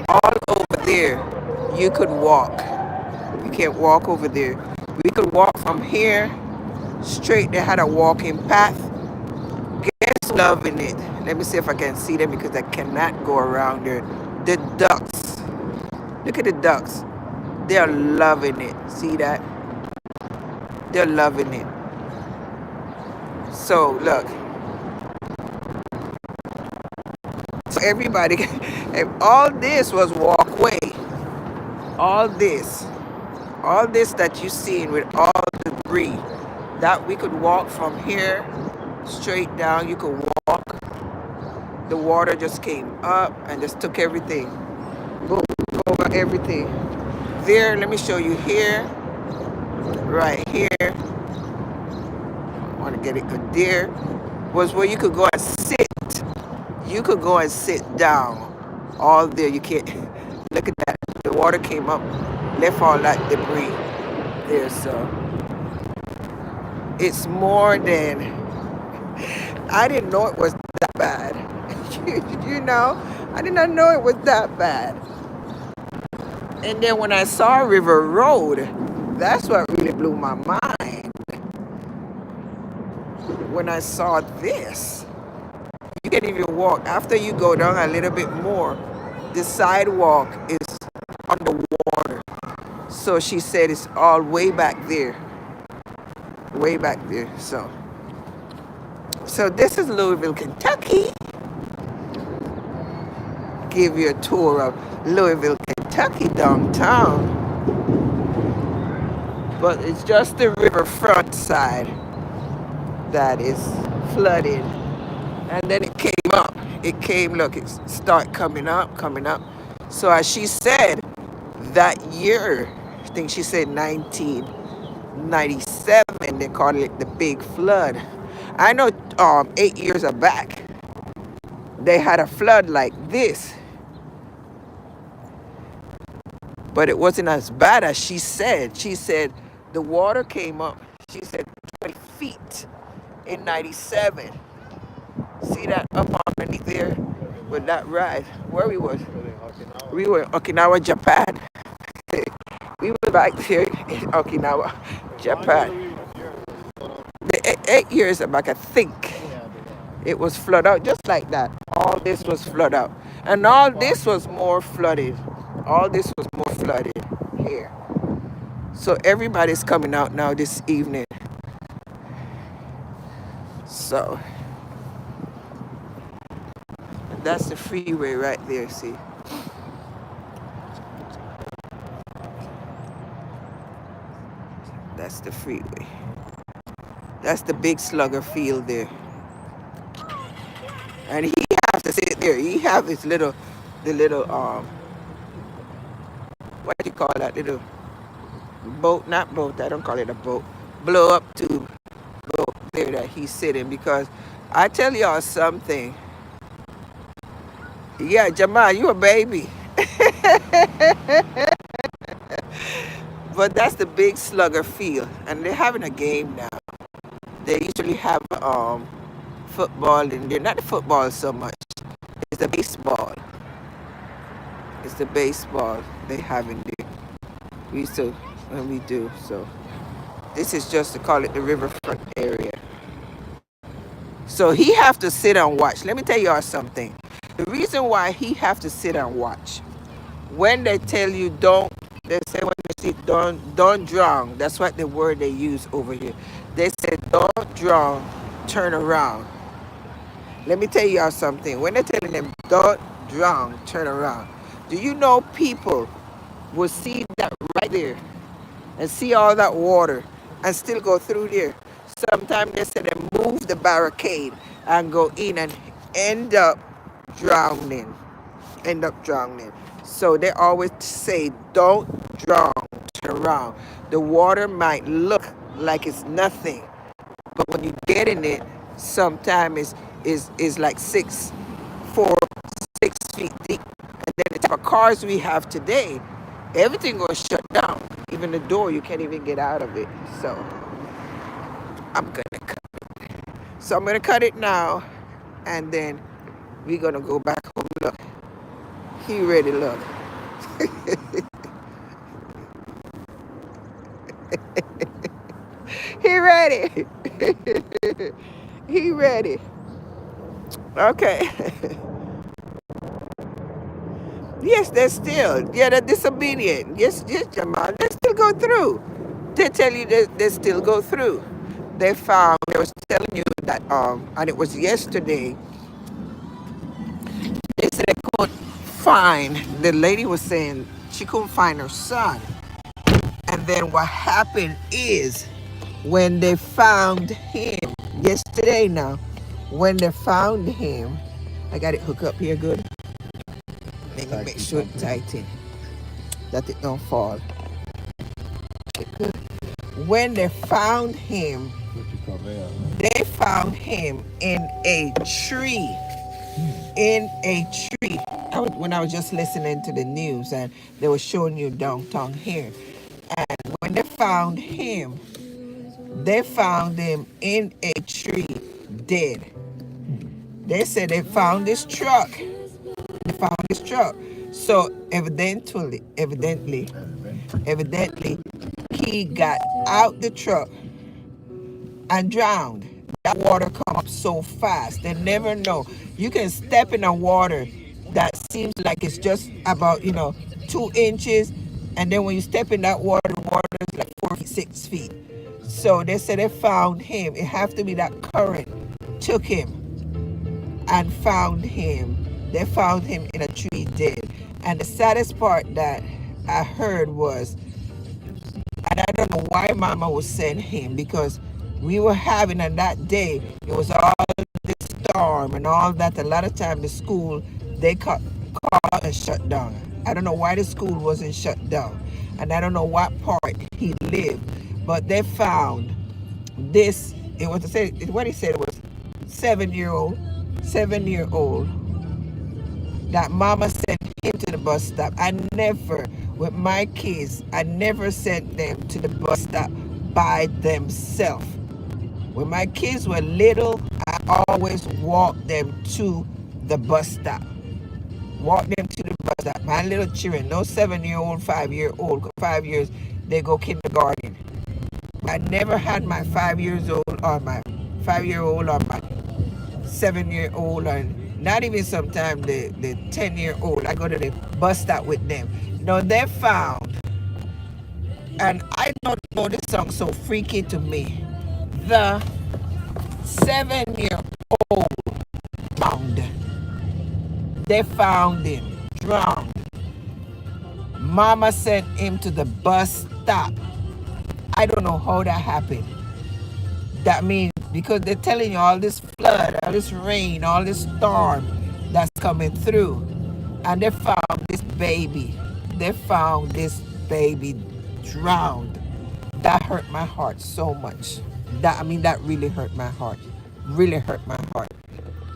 [SPEAKER 1] All over there, you could walk. You can't walk over there. We could walk from here straight. They had a walking path. Guests loving it. Let me see if I can see them because I cannot go around there. The ducks. Look at the ducks. They're loving it. See that? They're loving it. So look. So everybody, all this was walkway. All this that you seen with all the debris, that we could walk from here straight down. You could walk. The water just came up and just took everything. Boom, over everything. There, let me show you here. Right here. I want to get it good. There was where you could go and sit. You could go and sit down. All there. You can't. Look at that. The water came up, left all that debris there. So it's more than, I didn't know it was that bad. You know, I did not know it was that bad. And then when I saw River Road, that's what really blew my mind. when I saw this. You can't even walk. After you go down a little bit more, the sidewalk is underwater. So she said it's all way back there. Way back there. So this is Louisville, Kentucky. Give you a tour of Louisville, Kentucky downtown. But it's just the riverfront side that is flooded. And then it came up. It came, look, it start coming up. So as she said, that year, I think she said 1997, they called it the big flood. I know 8 years back, they had a flood like this. But it wasn't as bad as she said. She said the water came up, she said 20 feet in 97. See that up underneath there with that ride? Where we was? We were in Okinawa, Japan. We were back there in Okinawa, Japan. 8 years back, I think. It was flooded out just like that. All this was flooded out. And all this was more flooded. All this was more flooded here. So everybody's coming out now this evening. So that's the freeway right there, see? That's the freeway. That's the big slugger field there. And he has to sit there. He have his little, what do you call that little boat? Not boat, I don't call it a boat. Blow up tube boat there that he's sitting, because I tell y'all something. Yeah, Jamal, you a baby. But that's the big slugger field, and they're having a game now. They usually have football, and they're not the football so much. It's the baseball. It's the baseball they have in there. We used to, when we do. So this is just to call it the riverfront area. So he have to sit and watch. Let me tell y'all something. The reason why he have to sit and watch, when they tell you don't, they say when they say don't drown. That's what the word they use over here. They say don't drown, turn around. Let me tell y'all something. When they're telling them don't drown, turn around. Do you know people will see that right there and see all that water and still go through there? Sometimes they say they move the barricade and go in and end up drowning. So they always say, don't drown, turn around. The water might look like it's nothing, but when you get in it, sometimes is like 4, 6 feet deep. And then the type of cars we have today, everything goes shut down. Even the door, you can't even get out of it. So I'm gonna cut it. So I'm gonna cut it now, and then we're gonna go back home. Look. He ready, look. He ready. He ready. Okay. Yes, they're disobedient. Yes, Jamal, they still go through. They tell you they still go through. They was telling you that, and it was yesterday, they said they couldn't find, the lady was saying she couldn't find her son. And then what happened is, when they found him, yesterday now, when they found him, I got it hooked up here good. Let me make sure it's tighten, that it don't fall. When they found him, they found him in a tree. In a tree. When I was just listening to the news, and they were showing you downtown here. And when they found him in a tree, dead. They said they found this truck. So evidently, he got out the truck and drowned. that water come up so fast. They never know. You can step in a water that seems like it's just about 2 inches, and then when you step in that water, the water is like 4 feet, 6 feet. So they said they found him. It have to be that current took him and found him. They found him in a tree dead. And the saddest part that I heard was, and I don't know why Mama was sending him, because we were having on that day, it was all this storm and all that. A lot of time the school, they call and shut down. I don't know why the school wasn't shut down. And I don't know what part he lived. But they found this, it was, what he said was 7-year-old, 7-year-old, that Mama sent him to the bus stop. I never, with my kids, I never sent them to the bus stop by themselves. When my kids were little, I always walked them to the bus stop. Walk them to the bus stop. My little children, no 7-year-old, 5-year-old, 5 years, they go kindergarten. I never had my 5 years old or my 5-year-old or my 7-year-old, or not even sometimes the 10-year-old. I go to the bus stop with them. They found, and I don't know, this song so freaky to me. The 7-year-old drowned. They found him drowned. Mama sent him to the bus stop. I don't know how that happened. That means because they're telling you all this flood, all this rain, all this storm that's coming through. And they found this baby. They found this baby drowned. That hurt my heart so much. That really hurt my heart. Really hurt my heart.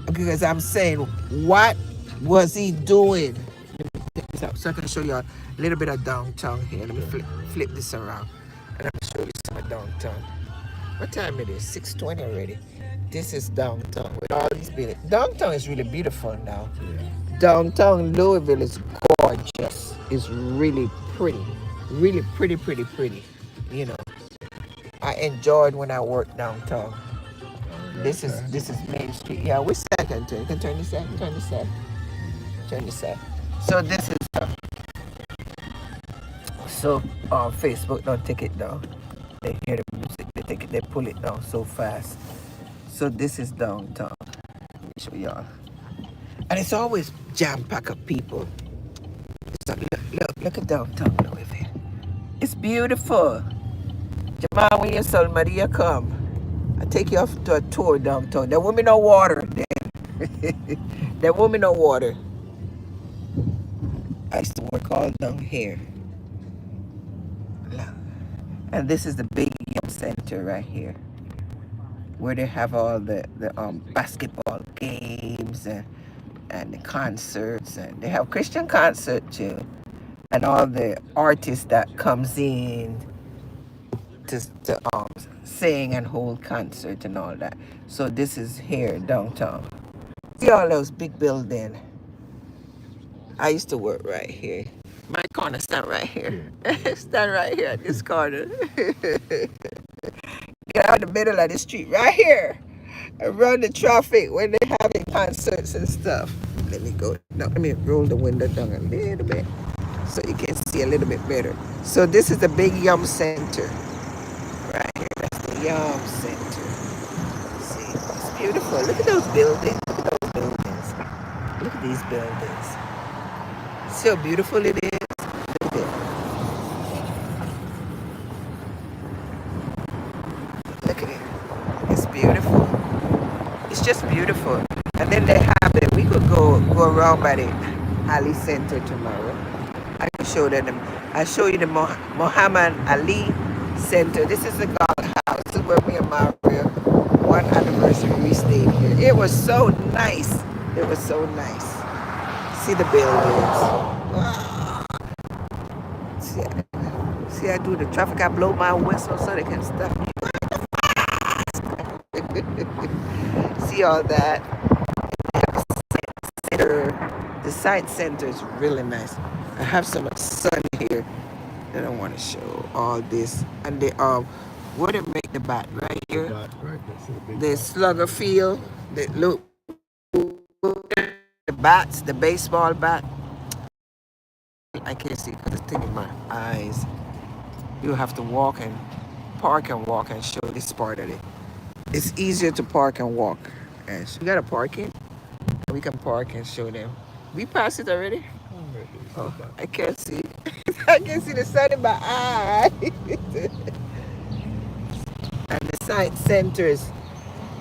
[SPEAKER 1] Because I'm saying, what was he doing? So I can show you a little bit of downtown here. Let me flip this around. And I'll show you some of downtown. What time it is? 6:20 already. This is downtown with all these buildings. Downtown is really beautiful now. Downtown Louisville is gorgeous. It's really pretty. Really pretty, pretty, pretty. I enjoyed when I worked downtown. This is Main Street. Yeah, which side can turn? You can turn this side. Turn this side. Turn this side. So this is Facebook don't take it down. They hear the music, they take it, they pull it down so fast. So this is downtown. Let me show y'all. And it's always jam-packed of people. So look at downtown Louisville. It's beautiful. Jamal, when your son Maria come, I take you off to a tour downtown. There won't be no water then. There won't be no water. I used to work all down here. And this is the big young center right here, where they have all the basketball games and the concerts, and they have Christian concert too, and all the artists that comes in to sing and hold concert and all that. So this is here downtown. See all those big buildings. I used to work right here. My corner stand right here. Stand right here at this corner. Get out in the middle of the street right here. And run the traffic when they're having concerts and stuff. Let me go. Now, let me roll the window down a little bit so you can see a little bit better. So this is the big Yum Center. Right here. That's the Yum Center. See, it's beautiful. Look at those buildings. Look at those buildings. Look at these buildings. See how beautiful it is. Look at it. Look at it. It's beautiful. It's just beautiful. And then they have it. We could go around by the Ali Center tomorrow. I can show them. I'll show you the Muhammad Ali Center. This is the God house. This is where me and Mario, one anniversary, we stayed here. It was so nice. It was so nice. See the buildings. Wow. See, I do the traffic. I blow my whistle so they can stop me. See all that. The science center is really nice. I have so much sun here that I want to show all this. And they Where they make the bat? Right
[SPEAKER 2] The
[SPEAKER 1] here.
[SPEAKER 2] bat, right? That's a big
[SPEAKER 1] The
[SPEAKER 2] bat.
[SPEAKER 1] slugger field. The look, the bats, the baseball bat. I can't see because it's taking my eyes. You have to walk and park and walk and show this part of it. It's easier to park and walk. And so we got a parking. We can park and show them. We passed it already?
[SPEAKER 2] Already, so
[SPEAKER 1] Oh,
[SPEAKER 2] bat.
[SPEAKER 1] I can't see. I can see the sun in my eye. And the site center is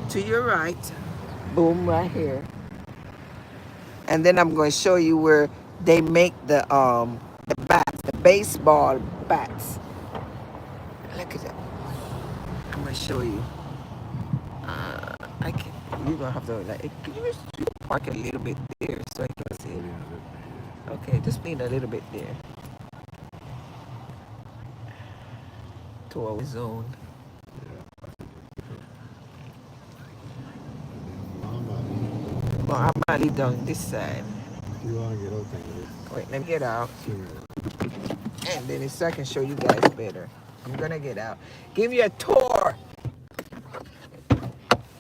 [SPEAKER 1] to your right. Boom, right here. And then I'm going to show you where they make the bats, the baseball bats. Look at that. I'm going to show you. I can. You're gonna have to like. Can you just park a little bit there so I can see
[SPEAKER 2] Oh,
[SPEAKER 1] it?
[SPEAKER 2] yeah, that,
[SPEAKER 1] Okay, just lean a little bit there to our zone.
[SPEAKER 2] Mama,
[SPEAKER 1] Well, I'm gonna leave down this side.
[SPEAKER 2] you want to get out there?
[SPEAKER 1] Wait, let me get out,
[SPEAKER 2] Sure.
[SPEAKER 1] and then so I can show you guys better. I'm gonna get out. Give you a tour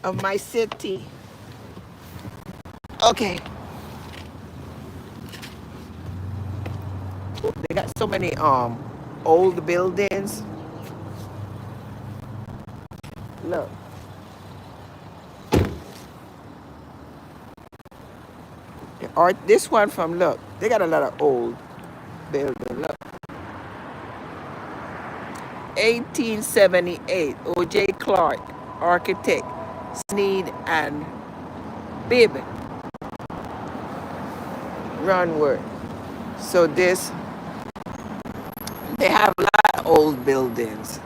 [SPEAKER 1] of my city. Okay. They got so many old buildings. Look. The art. This one from look. They got a lot of old buildings. Look. 1878. O.J. Clark, architect. Sneed and Bibb. Runward. So this. They have a lot of old buildings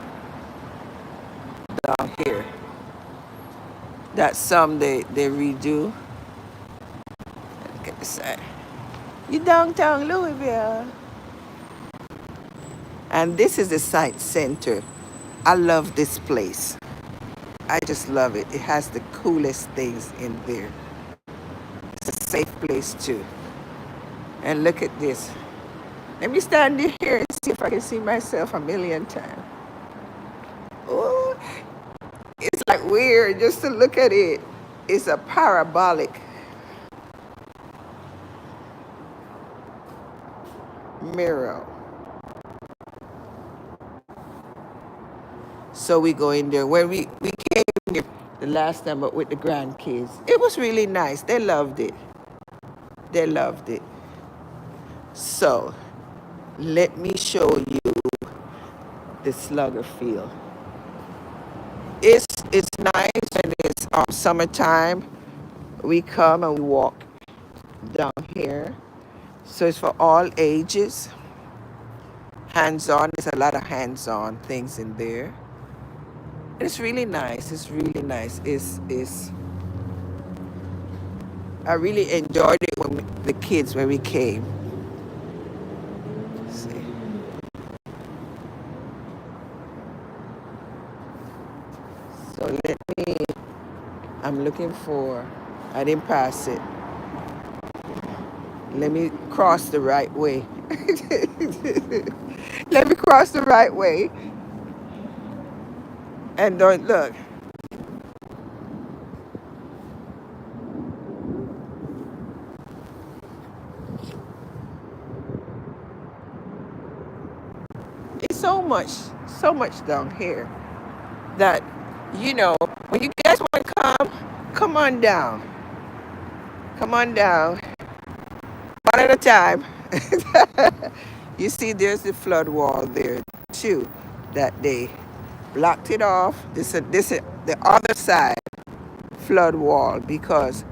[SPEAKER 1] down here. That some they redo. Look at this side. You downtown Louisville. And this is the site center. I love this place. I just love it. It has the coolest things in there. It's a safe place too. And look at this. Let me stand here and see if I can see myself a million times. Oh, it's like weird just to look at it. It's a parabolic mirror. So we go in there. When we came here the last time but with the grandkids, it was really nice. They loved it. They loved it. So let me show you the slugger field. It's nice when it's summertime. We come and we walk down here. So it's for all ages. Hands-on. There's a lot of hands-on things in there. It's really nice. It's really nice. It's I really enjoyed it when we came. Let's see. So let me. I'm looking for. I didn't pass it. Let me cross the right way. Let me cross the right way. And don't look. It's so much down here that, when you guys want to come on down. Come on down. One at a time. You see, there's the flood wall there too, that they blocked it off. This is the other side flood wall because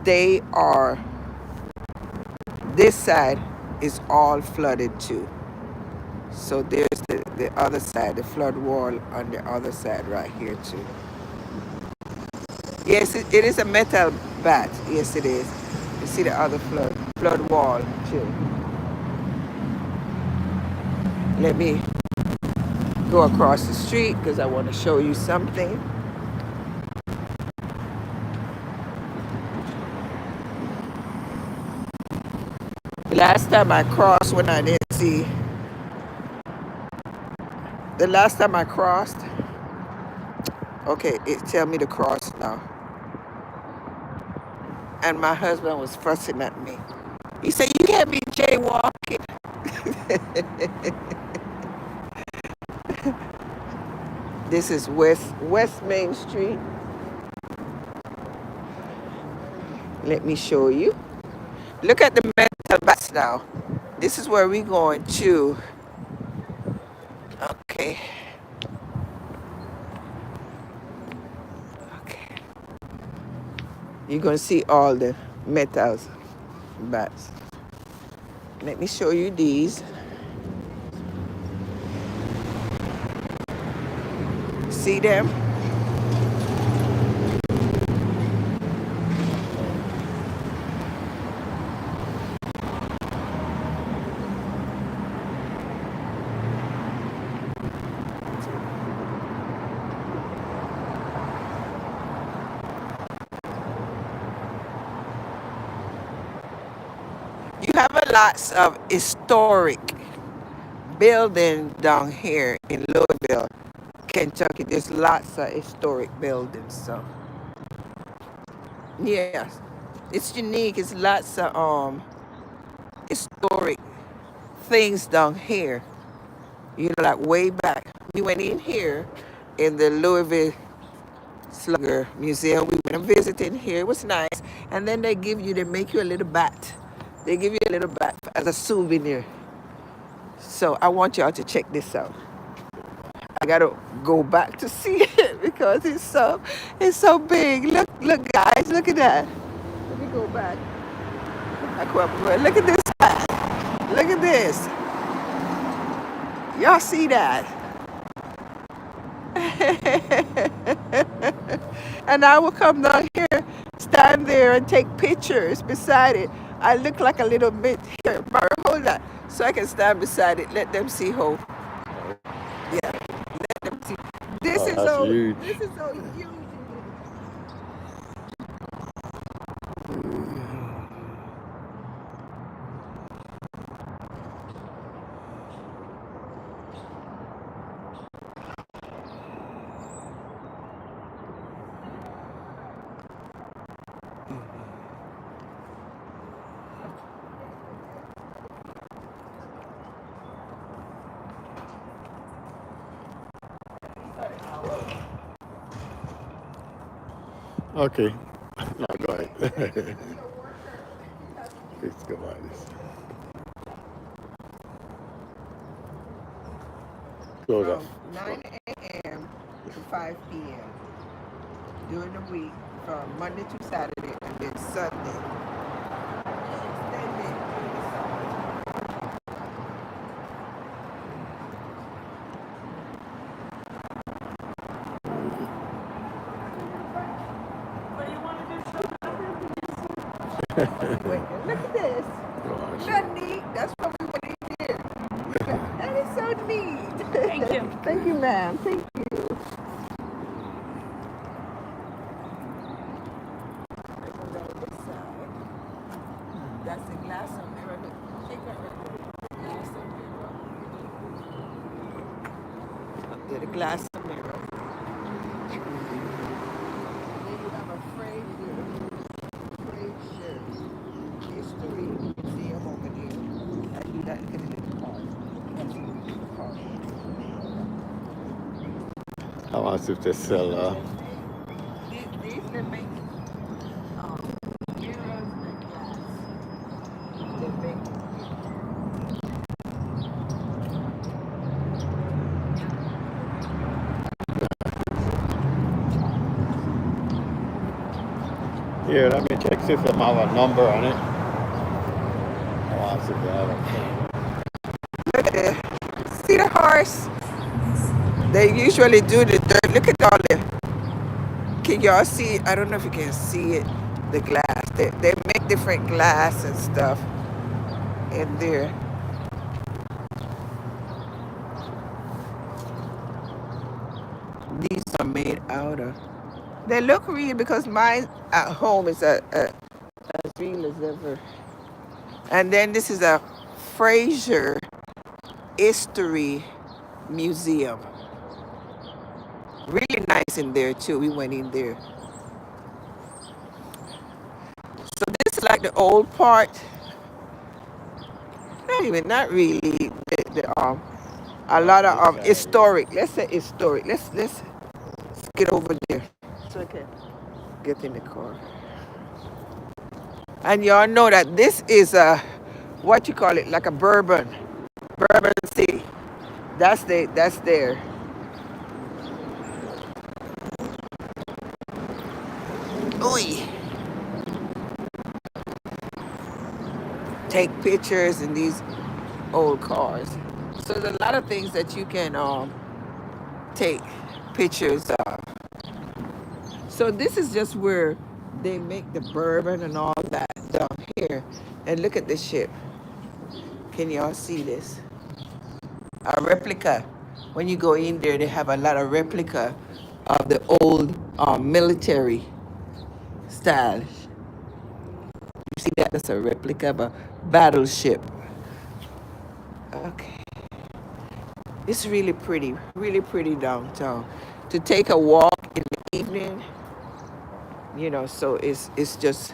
[SPEAKER 1] they are. This side is all flooded too. So there's the other side, the flood wall on the other side right here too. Yes, it is a metal bat. Yes, it is. You see the other flood wall too. Let me go across the street because I want to show you something. The last time I crossed when I didn't see. The last time I crossed, Okay, it tell me to cross now. And my husband was fussing at me. He said, "You can't be jaywalking." This is West Main Street. Let me show you. Look at the metal bats now. This is where we're going to. Okay. Okay. You're going to see all the metals bats. Let me show you these. See them? You have a lots of historic buildings down here in Louisville, Kentucky. There's lots of historic buildings. So, yes, it's unique. It's lots of historic things down here. You know, like way back. We went in here in the Louisville Slugger Museum. We went and visited here. It was nice. And then they make you a little bat. They give you a little bat as a souvenir. So I want y'all to check this out. I gotta go back to see it because it's so big. Look guys, look at that. Let me go back. Look at this bat. Look at this. Y'all see that? And I will come down here, stand there and take pictures beside it. I look like a little bit here, Mara, hold that, so I can stand beside it. Let them see how. Yeah, let them see. This
[SPEAKER 2] Oh,
[SPEAKER 1] is
[SPEAKER 2] that's
[SPEAKER 1] so.
[SPEAKER 2] huge.
[SPEAKER 1] This is so huge.
[SPEAKER 2] Okay. No, go ahead. Let's go by this. Close
[SPEAKER 1] From
[SPEAKER 2] off.
[SPEAKER 1] 9 a.m. to 5 p.m. during the week, from Monday to Saturday, and then Sunday. Extended through the summer. Wait, look at this.
[SPEAKER 2] Gosh.
[SPEAKER 1] Isn't that neat? That's what we want to hear. That is so neat. Thank you. Thank you, ma'am. Thank you. That's the glass of mirror. Take that glass of mirror. Up there, the glass of mirror. And then you have a Fraser History Museum over there. And you got look at the little part. That's the little part.
[SPEAKER 2] I want to see if they sell
[SPEAKER 1] These they make mirrors and glass. They make
[SPEAKER 2] here, let me check see if they have a number on it. I want to see if they have a
[SPEAKER 1] look at it. See the horse? They usually do the dirt. Look at all the. Can y'all see it? I don't know if you can see it. The glass. They make different glass and stuff in there. These are made out of. They look real because mine at home is as real as ever. And then this is a Fraser History Museum. Really nice in there too. We went in there. So this is like the old part. Not really. A
[SPEAKER 2] Like
[SPEAKER 1] lot of
[SPEAKER 2] this side here.
[SPEAKER 1] historic. Let's say historic. Let's get over there. It's okay. Get in the car. And y'all know that this is a what you call it, like a bourbon city. That's there. Oy. Take pictures in these old cars. So there's a lot of things that you can take pictures of. So this is just where they make the bourbon and all that down here. And look at the ship. Can y'all see this? A replica. When you go in there, they have a lot of replica of the old military style. You see that? That's a replica of a battleship. Okay. It's really pretty downtown. To take a walk in the evening, so it's just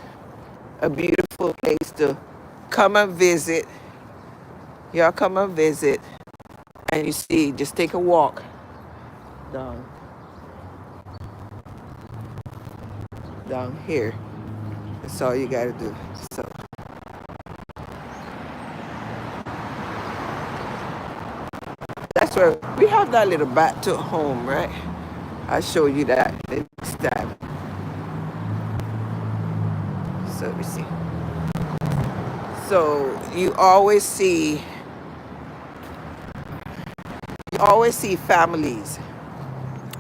[SPEAKER 1] a beautiful place to come and visit. Y'all come and visit, and you see, just take a walk down down here. That's all you gotta do. So that's where we have that little back to home, right? I'll show you that next time. So let me see. So you always see families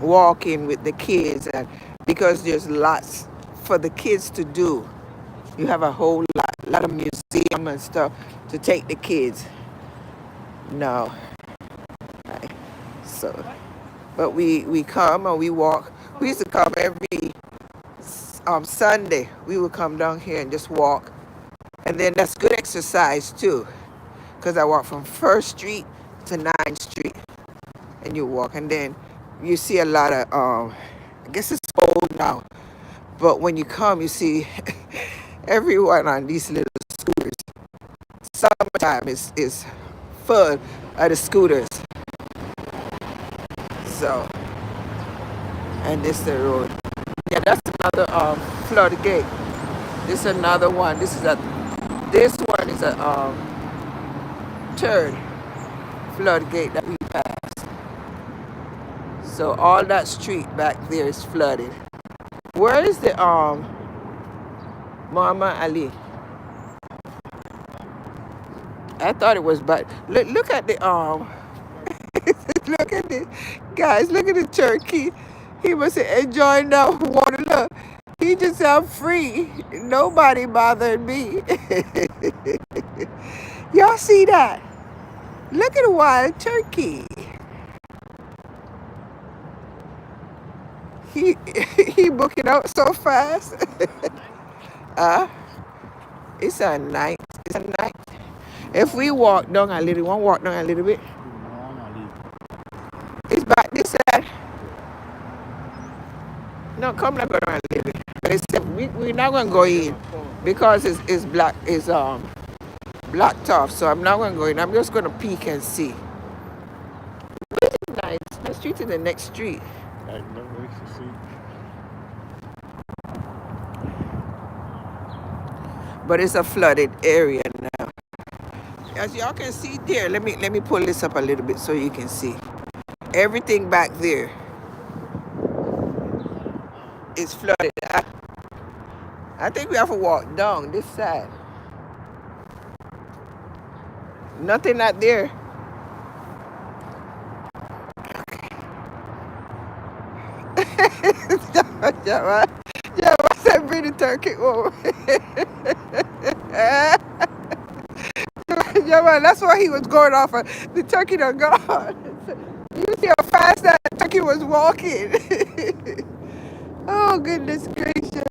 [SPEAKER 1] walking with the kids, and because there's lots for the kids to do, you have a whole lot of museum and stuff to take the kids. No, right? So, but we come and we walk. We used to come every Sunday. We would come down here and just walk, and then that's good exercise too, because I walk from First Street to 9th Street, and you walk, and then you see a lot of I guess it's old now, but when you come, you see everyone on these little scooters. Summertime is full of the scooters. So, and this is the road. Yeah, that's another flood gate. This is another one. This one is a third floodgate that we passed. So all that street back there is flooded. Where is the Muhammad Ali? I thought it was, but look at the look at the guys. Look at the turkey. He must have enjoyed that water. Look, he just said, "I'm free. Nobody bothered me." Y'all see that? Look at the wild turkey. He he booking out so fast. uh, it's a night. It's a night. If we walk down a little, want walk down a little bit. It's back this side. No, come like go down a little bit. But it's, we're not gonna go in because it's black. It's blocked off. So I'm not gonna go in. I'm just gonna peek and see. Which is nice. The street to the next street. But it's a flooded area now. As y'all can see there, let me pull this up a little bit so you can see. Everything back there is flooded. I think we have to walk down this side. Nothing out there. Yeah, what's that bring the turkey over? Yeah, man, that's why he was going off. The turkey done gone. You see how fast that turkey was walking. Oh, goodness gracious.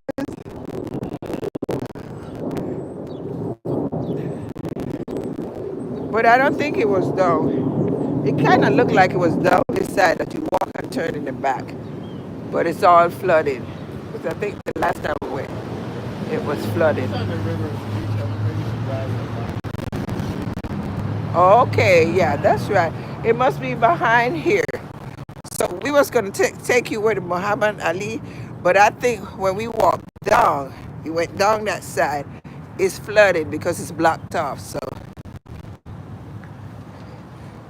[SPEAKER 1] But I don't think it was down. It kind of looked like it was down this side that you walk and turn in the back. but it's all flooded. Because I think the last time we went, it was flooded.
[SPEAKER 2] It's on the river. Maybe you should drive
[SPEAKER 1] Okay, yeah, that's right. It must be behind here. So we was gonna take you where the Muhammad Ali, but I think when we walked down, we went down that side, it's flooded because it's blocked off. So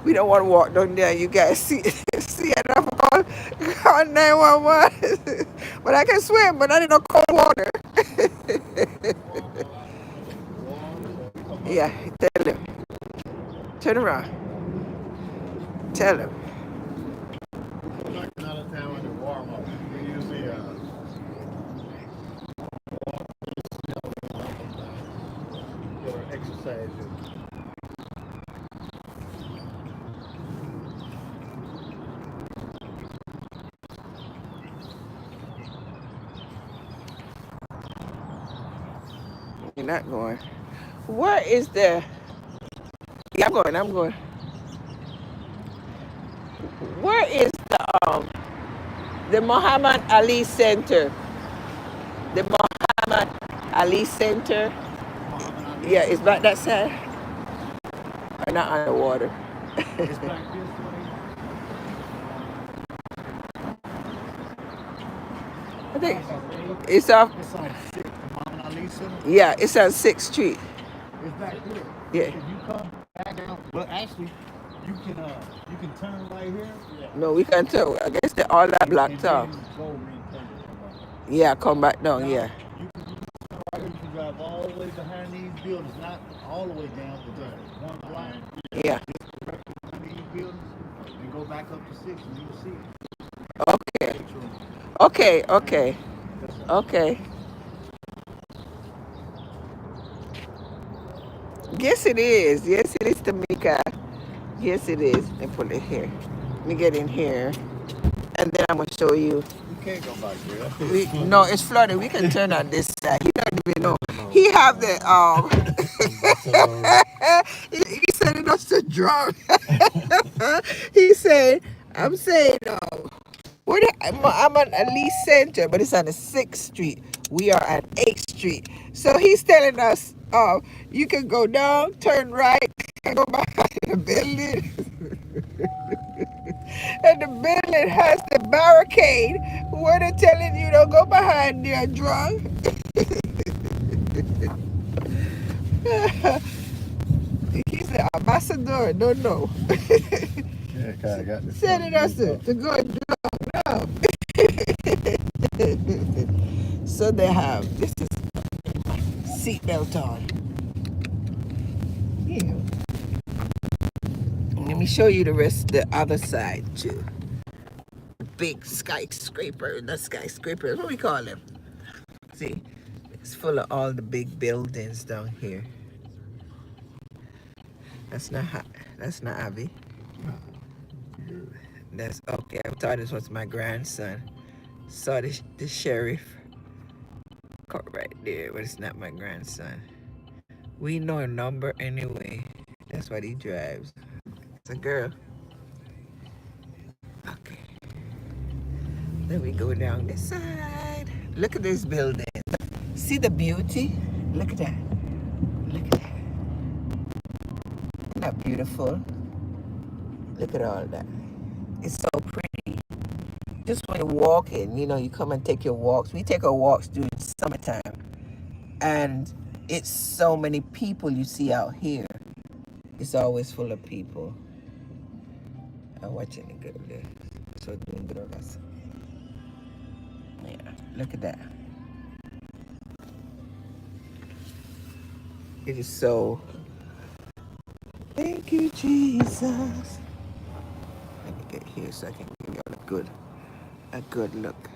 [SPEAKER 1] we don't want to walk down there. You guys see enough call 911. But I can swim, but I need no cold water. Yeah, tell him. Turn around. Tell him.
[SPEAKER 2] out of town in the warm up. We usually get our exercise in.
[SPEAKER 1] You're not going. Where is the... Yeah, I'm going. Where is the Muhammad Ali Center? The Muhammad Ali Center? Yeah, it's back that side. Or not underwater.
[SPEAKER 2] It's back this way.
[SPEAKER 1] I think it's off.
[SPEAKER 2] It's on 6th, Muhammad Ali Center.
[SPEAKER 1] Yeah, it's on 6th Street.
[SPEAKER 2] It's back here.
[SPEAKER 1] Yeah.
[SPEAKER 2] If you come back down, well, actually, you can turn right here. Yeah.
[SPEAKER 1] No, we can't tell. I guess all that
[SPEAKER 2] And
[SPEAKER 1] blocked
[SPEAKER 2] then
[SPEAKER 1] off.
[SPEAKER 2] go return.
[SPEAKER 1] Yeah, come back down.
[SPEAKER 2] Now,
[SPEAKER 1] Yeah.
[SPEAKER 2] you can drive all the way behind these buildings, not all the way down, but one block.
[SPEAKER 1] Yeah.
[SPEAKER 2] Behind these buildings, and go back up to 6, and you'll see it.
[SPEAKER 1] Okay. Okay. Okay. Okay. Yes, it is. Yes, it is, Tamika. Yes, it is. Let me put it here. Let me get in here. And then I'm going to show you.
[SPEAKER 2] You can't go back there.
[SPEAKER 1] No, it's flooded. We can turn on this side. He don't even know. He have the he sending us to drunk. He said, I'm saying I'm on Ali Center, but it's on the 6th Street. We are at 8th Street. So he's telling us, you can go down, turn right, and go behind the building. And the building has the barricade where they're telling you don't go behind there drunk. He's the ambassador, don't know.
[SPEAKER 2] Yeah, kind of got this.
[SPEAKER 1] Sending us to go and drunk now. So they have, this is seatbelt on. Yeah. Let me show you the other side too. Big skyscraper, not skyscrapers, what do we call them? See, it's full of all the big buildings down here. That's not Abby. That's okay. I thought this was my grandson. Saw the sheriff car right there, but it's not my grandson. We know a number anyway. That's what he drives. It's a girl. Okay. Then we go down this side. Look at this building. See the beauty? Look at that. Look at that. Isn't that beautiful? Look at all that. It's so pretty. Just when you're walking, you come and take your walks. We take our walks during summertime. And it's so many people you see out here. It's always full of people. I'm watching it good there. So doing good on us. Yeah, look at that. It is so. Thank you, Jesus. Let me get here so I can give you all a good look.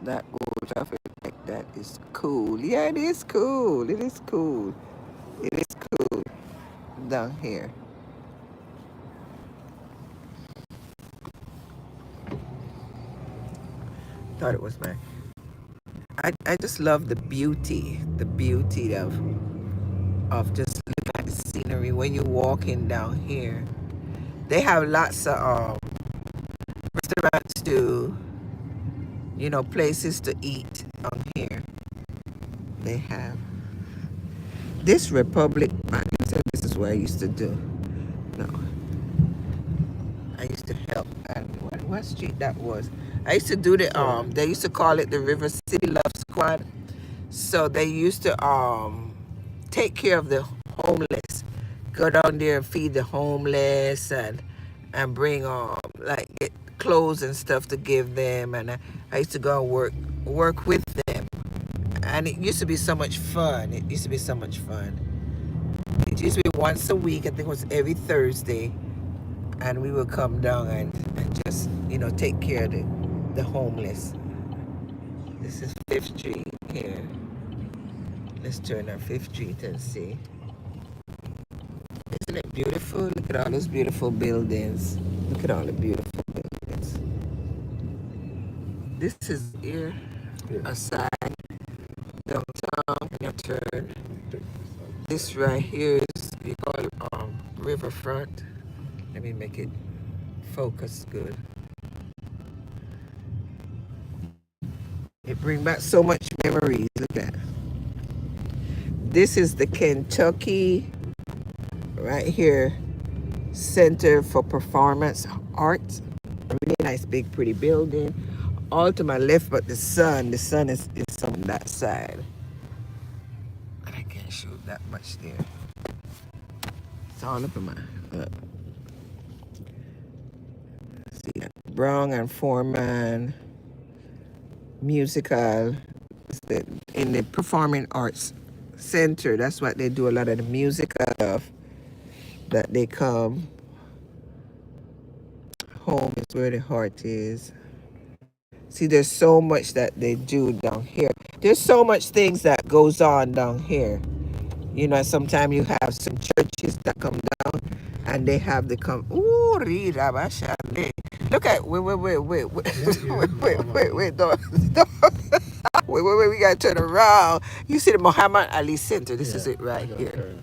[SPEAKER 1] That old traffic like that is cool. Yeah, it is cool. It is cool. It is cool down here. Thought it was my. I just love the beauty of just looking at the scenery when you're walking down here. They have lots of restaurants too. you know, places to eat on here. They have this Republic Bank. This is what I used to do. No, I used to help. And what street that was? I used to do the they used to call it the River City Love Squad. So they used to take care of the homeless. Go down there and feed the homeless and bring like get clothes and stuff to give them. And I used to go and work with them. And it used to be so much fun. It used to be so much fun. It used to be once a week. I think it was every Thursday. And we would come down and just, you know, take care of the homeless. This is 5th Street here. Let's turn on 5th Street and see. Isn't it beautiful? Look at all those beautiful buildings. Look at all the beautiful buildings. This is here, aside, downtown, and you turn. This right here is, we call it riverfront. Let me make it focus good. It brings back so much memories. Look at that. This is the Kentucky, right here, Center for Performance Arts. A really nice, big, pretty building. All to my left, but the sun is on that side. And I can't shoot that much there. It's all up in my, see that. Brown and Foreman Musical in the Performing Arts Center. That's what they do a lot of the musical stuff. That they come. Home is where the heart is. See, there's so much that they do down here. There's so much things that goes on down here. You know, sometimes you have some churches that come down and they have the come. Ooh, look at wait, don't. Wait, we gotta turn around. You see the Muhammad Ali Center. This is it right here.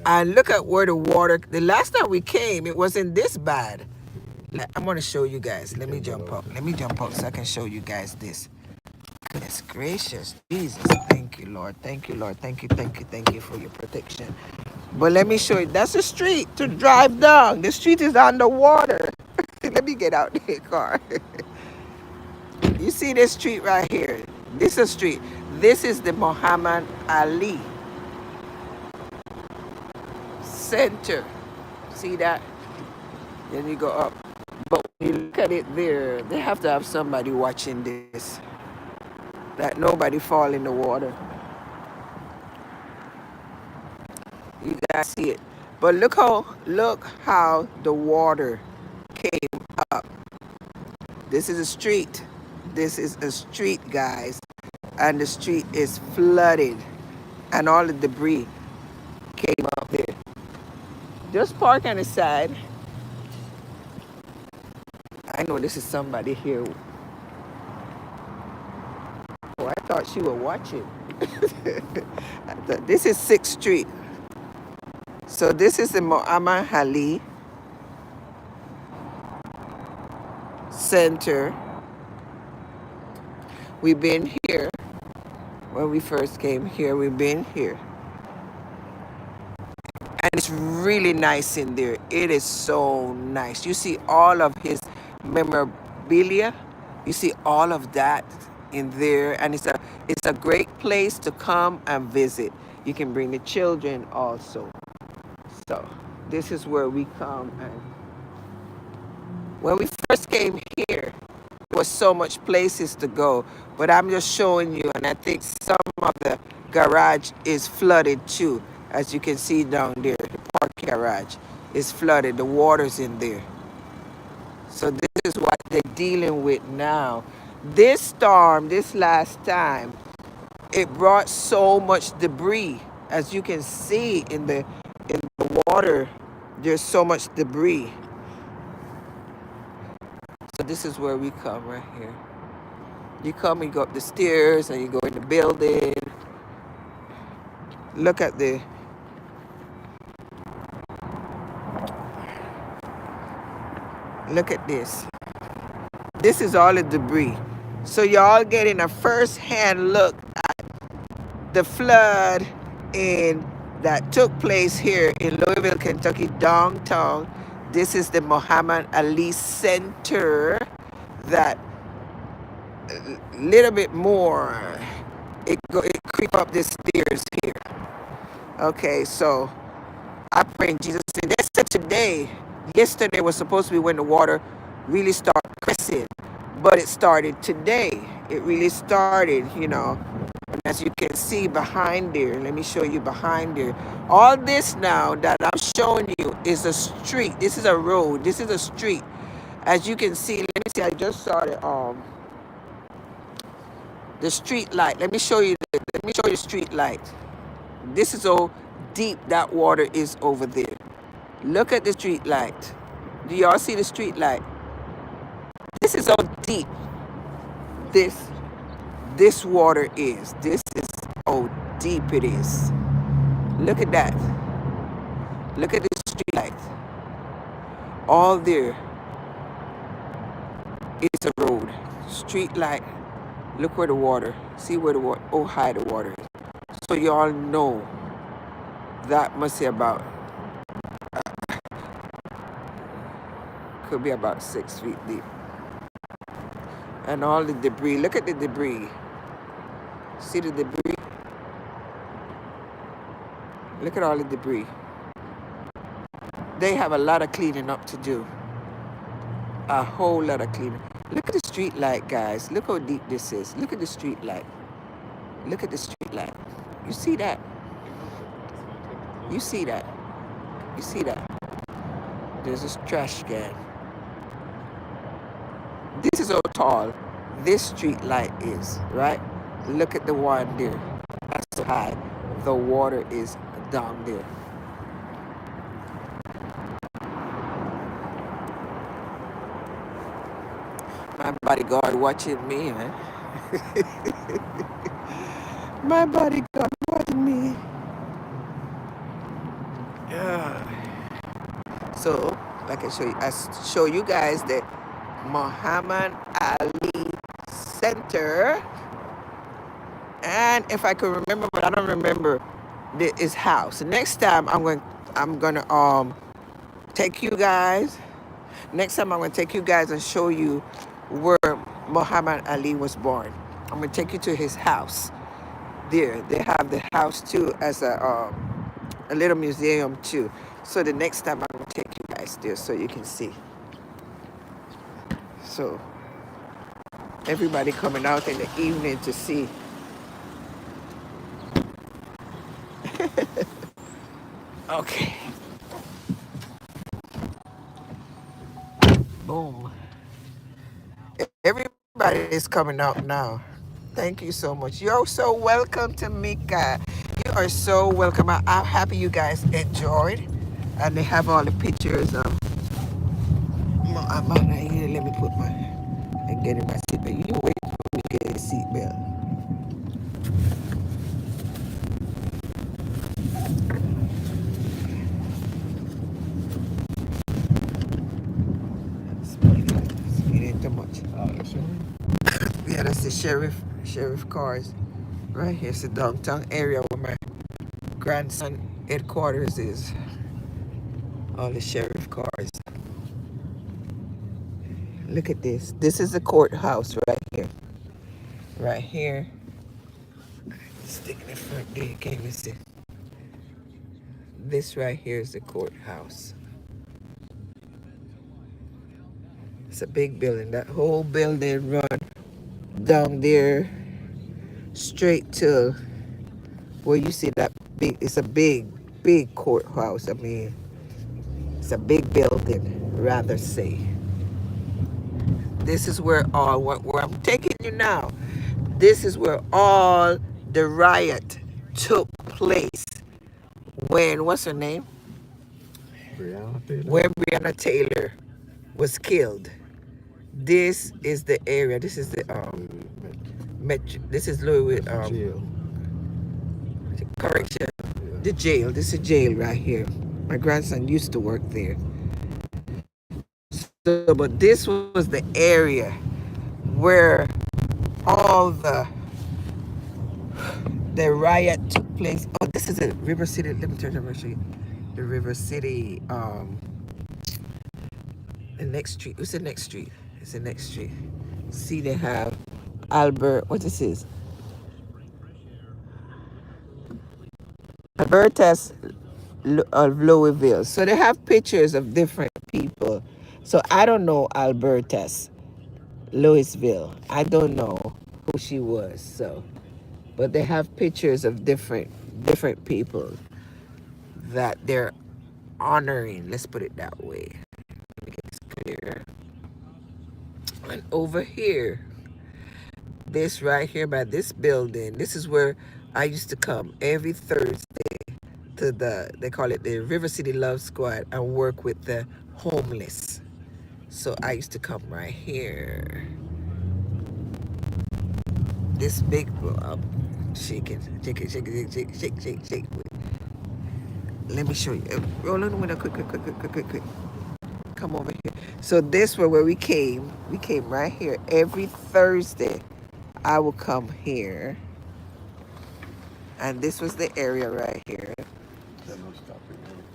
[SPEAKER 1] And look at where the water. The last time we came, it wasn't this bad. I'm gonna show you guys. Let me jump up. So I can show you guys this. Goodness gracious, Jesus! Thank you, Lord. Thank you, Lord. Thank you for your protection. But let me show you. That's the street to drive down. The street is underwater. Let me get out the car. You see this street right here? This is a street. This is the Muhammad Ali Center. See that? Then you go up. But when you look at it there, they have to have somebody watching this. That nobody fall in the water. You guys see it. But look how the water came up. This is a street. This is a street, guys. And the street is flooded. And all the debris came up there. Just park on the side. I know this is somebody here. Oh, I thought she was watching. This is 6th Street. So this is the Muhammad Ali Center. We've been here. When we first came here, we've been here. And it's really nice in there. It is so nice. You see all of his memorabilia. You see all of that in there. And it's a great place to come and visit. You can bring the children also. So this is where we come. And when we first came here, there was so much places to go. But I'm just showing you, and I think some of the garage is flooded too. As you can see down there, the park garage is flooded. The water's in there. So this is what they're dealing with now. This storm, this last time, it brought so much debris. As you can see in the water, there's so much debris. So this is where we come right here. You come, you go up the stairs, and you go in the building. Look at the... Look at this. This is all the debris. So y'all getting a first-hand look at the flood in that took place here in Louisville, Kentucky, downtown. This is the Muhammad Ali Center. That little bit more, it creep up the stairs here. Okay, so I pray in Jesus' name. They said today, yesterday was supposed to be when the water really started cresting, but it started today. It really started, you know. And as you can see behind there, let me show you behind there. All this now that I'm showing you is a street. This is a road. This is a street. As you can see, let me see. I just saw the street light. Let me show you. Let me show you the street light. This is how deep that water is over there. Look at the street light. Do y'all see the street light? This is how deep this water is. This is how deep it is. Look at that. Look at the street light. All there is a road. Street light. Look where the water. See where the water. Oh, high the water is. So y'all know that must be about. Could be about 6 feet deep. And all the debris. Look at the debris. See the debris? Look at all the debris. They have a lot of cleaning up to do. A whole lot of cleaning. Look at the street light, guys. Look how deep this is. Look at the street light. Look at the street light. You see that? You see that? You see that? There's a trash can. This is how tall this street light is, right? Look at the one there. That's so high. The water is down there. My bodyguard watching me, man. My bodyguard watching me. Yeah. So, like I show you guys the Muhammad Ali Center. And if I could remember, but I don't remember his house. Next time I'm gonna take you guys. Next time I'm gonna take you guys and show you where Muhammad Ali was born. I'm gonna take you to his house. There, they have the house too as a little museum too. So the next time I'm gonna take you guys there so you can see. So everybody coming out in the evening to see. Okay. Boom. Everybody is coming out now. Thank you so much. You're so welcome, Tamika. You are so welcome. I'm happy you guys enjoyed. And they have all the pictures of. I'm out here. Let me put and get in my seatbelt. You wait for me to get a seatbelt. Speeding too much. Yeah, that's the sheriff cars. Right here. It's the downtown area where my grandson headquarters is. All the sheriff cars. Look at this. This is the courthouse right here. Right here. Stick in the front there. You can't even see. This right here is the courthouse. It's a big building. That whole building run down there straight to where you see that big. It's a big courthouse. I mean, it's a big building, rather say. This is where where I'm taking you now. This is where all the riot took place. When, what's her name?
[SPEAKER 2] Breonna Taylor.
[SPEAKER 1] When Breonna Taylor was killed. This is the area. This is the this is Louisville
[SPEAKER 2] Jail.
[SPEAKER 1] correction.
[SPEAKER 2] Yeah.
[SPEAKER 1] The jail. This is jail right here. My grandson used to work there. So, but this was the area where all the riot took place. Oh, this is a River City. Let me turn over and show you the River City. The next street. What's the next street? It's the next street. See, they have Albert. What this is? Alberta's of Louisville. So they have pictures of different people. So I don't know Alberta's Louisville. I don't know who she was. So, but they have pictures of different people that they're honoring. Let's put it that way. Let me get this clear. And over here, this right here by this building, this is where I used to come every Thursday to they call it the River City Love Squad, and work with the homeless. So I used to come right here. This big, shake it. Let me show you. Roll on the window, quick. Come over here. So this was where we came. We came right here every Thursday. I would come here, and this was the area right here.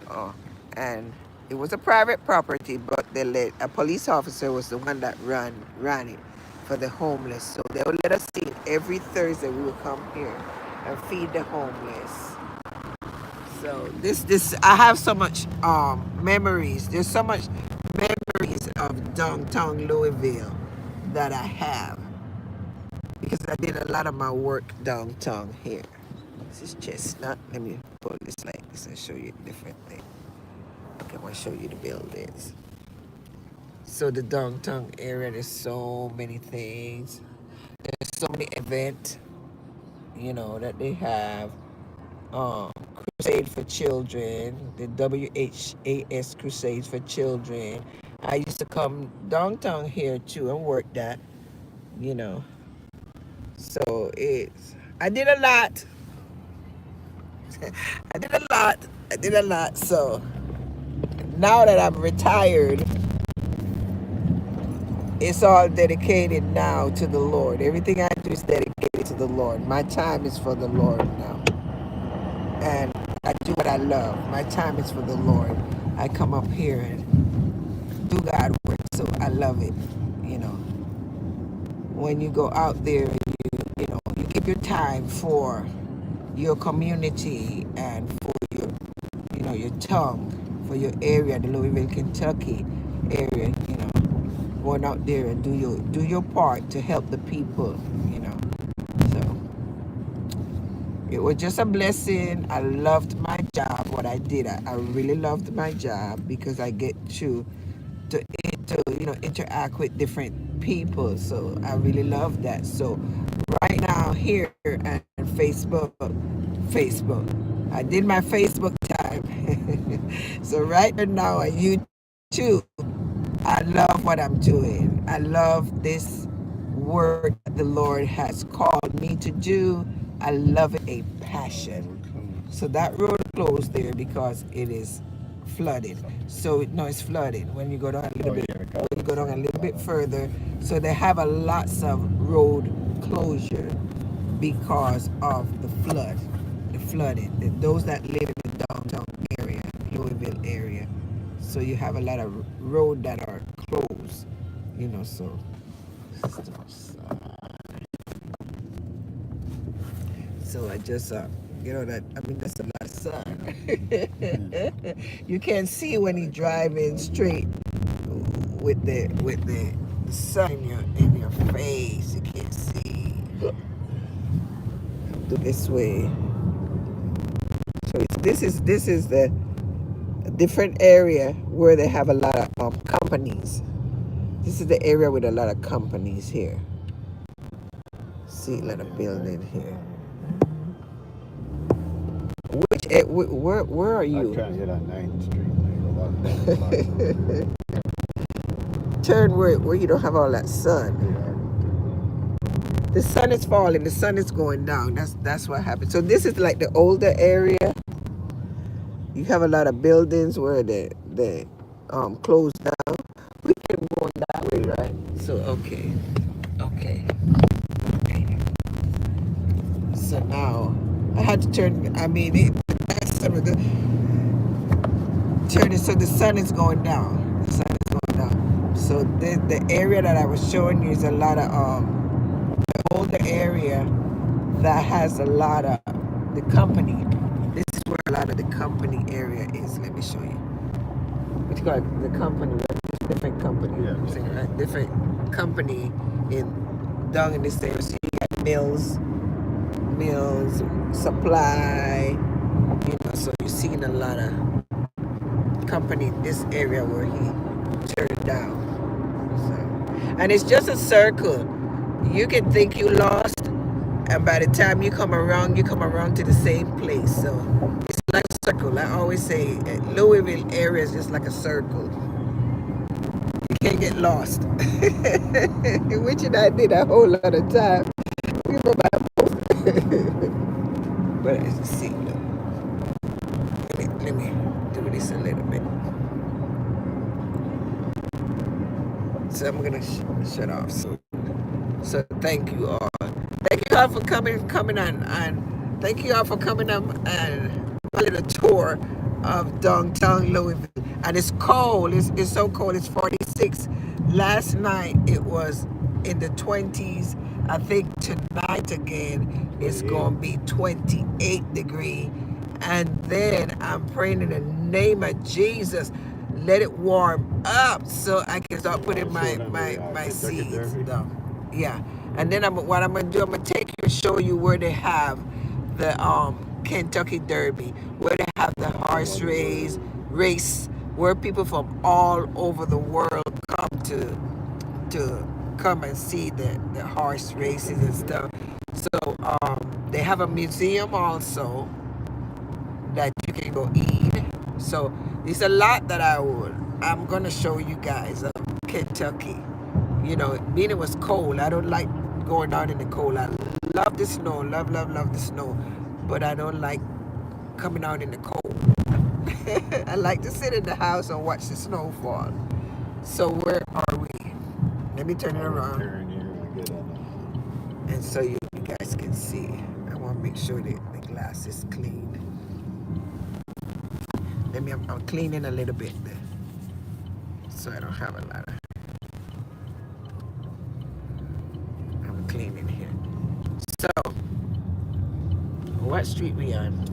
[SPEAKER 1] Oh, and it was a private property, but a police officer was the one that ran it for the homeless. So they would let us see it every Thursday. We would come here and feed the homeless. So this I have so much memories. There's so much memories of downtown Louisville that I have because I did a lot of my work downtown here. This is Chestnut. Let me pull this like this and show you differently. Okay, I want to show you the buildings. So the downtown area, there's so many things. There's so many events, that they have. Crusade for Children, the WHAS Crusades for Children. I used to come downtown here too and work that, So I did a lot. I did a lot. So now that I'm retired, it's all dedicated now to the Lord. Everything I do is dedicated to the Lord. My time is for the Lord now. And I do what I love. My time is for the Lord. I come up here and do God work, so I love it. When you go out there, you give your time for your community and for your tongue, for your area, the Louisville, Kentucky area. Going out there and do your part to help the people. So. It was just a blessing. I loved my job, what I did. I really loved my job because I get to interact with different people. So I really love that. So right now here and Facebook, I did my Facebook time. So right now on YouTube, I love what I'm doing. I love this work that the Lord has called me to do. I love it, a passion. So that road closed there because it is flooded. So it's flooded. When you go down a little bit further, so they have a lots of road closure because of the flooding. Those that live in the downtown area, Louisville area. So you have a lot of road that are closed. So. So I just, that's a lot of sun. You can't see when you're driving straight with the sun in your face. You can't see. Do this way. So this is the different area where they have a lot of companies. This is the area with a lot of companies here. See, a lot of building here. Where are you?
[SPEAKER 2] I'm trying to get on 9th Street.
[SPEAKER 1] Turn where you don't have all that sun. The sun is falling. The sun is going down. That's what happened. So this is like the older area. You have a lot of buildings where they closed down. We can go that way, right? So okay. turn. I mean, that's some of the turning. So the sun is going down. The sun is going down. So the area that I was showing you is a lot of the older area that has a lot of the company. This is where a lot of the company area is. Let me show you. What you call it? The company, right? There's different company.
[SPEAKER 2] Yeah.
[SPEAKER 1] I'm saying, right? Different company down in this area. So you got mills, supply. You know, so you're seeing a lot of company in this area where he turned down. So, and it's just a circle. You can think you lost, and by the time you come around to the same place. So it's like a circle. I always say Louisville area is just like a circle. You can't get lost. Which I did a whole lot of time. But see, look. Let me do this a little bit. So I'm gonna shut off soon. So thank you all. Thank you all for coming on, and thank you all for coming on and a little tour of downtown Louisville. And it's cold. It's so cold. It's 46. Last night it was in the 20s. I think tonight again it's gonna be 28 degree. And then I'm praying in the name of Jesus, let it warm up so I can start putting my seeds down. Yeah. And then what I'm gonna do, I'm gonna take you and show you where they have the Kentucky Derby, where they have the horse race, where people from all over the world come to come and see the horse races and stuff. So they have a museum also that you can go eat. So there's a lot that I'm gonna show you guys of Kentucky. You know, being it was cold, I don't like going out in the cold. I love the snow, love the snow, but I don't like coming out in the cold. I like to sit in the house and watch the snow fall. So where are we? Let me turn it around, and so you guys can see. I want to make sure that the glass is clean. I'm cleaning a little bit there, so I don't have a lot of. I'm cleaning here. So, what street we on?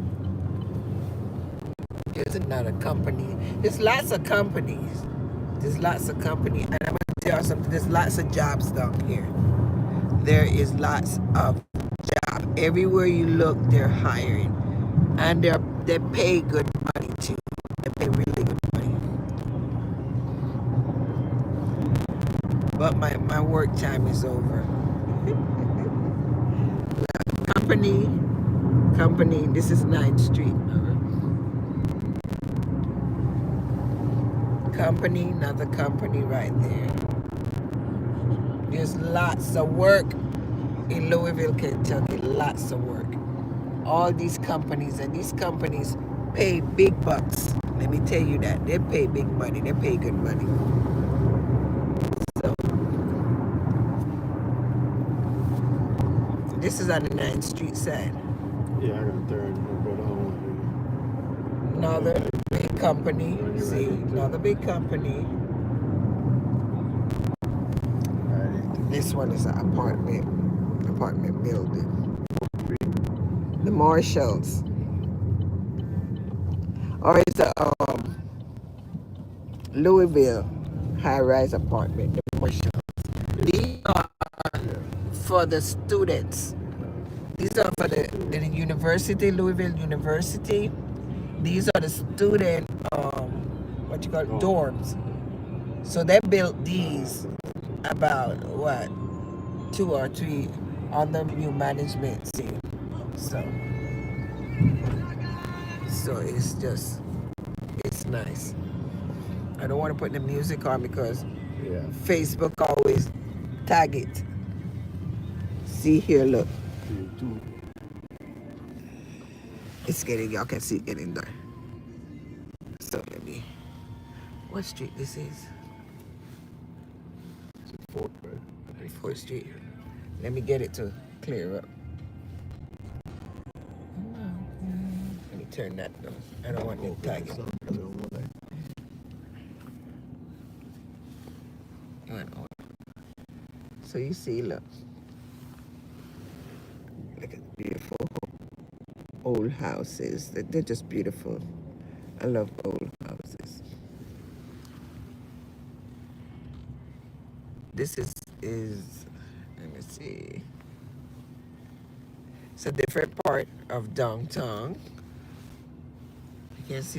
[SPEAKER 1] There's another company. There's lots of companies. And I'm gonna tell you something. There's lots of jobs down here. There is lots of jobs. Everywhere you look, they're hiring, and they pay good money too. They pay really good money. But my work time is over. Company. This is 9th Street. Company, another company right there. There's lots of work in Louisville, Kentucky. Lots of work. All these companies, and these companies pay big bucks. Let me tell you that. They pay big money. They pay good money. So, this is on the 9th Street side.
[SPEAKER 2] Yeah, I got turn and go home.
[SPEAKER 1] Another big company. See, another big company. This one is an apartment building. The Marshalls. Or it's a Louisville high-rise apartment. The Marshalls. These are for the students. These are for the university, Louisville University. These are the student, dorms. So they built these about, 2 or 3 on the new management scene. So it's nice. I don't want to put the music on because Facebook always tag it. See here, look. Y'all can see it getting there. So what street this is? 4th Street. Let me get it to clear up. turn that down. I don't want you to tag it. So you see, look at the beautiful old houses. They're just beautiful. I love old houses. This is let me see. It's a different part of downtown. You can see the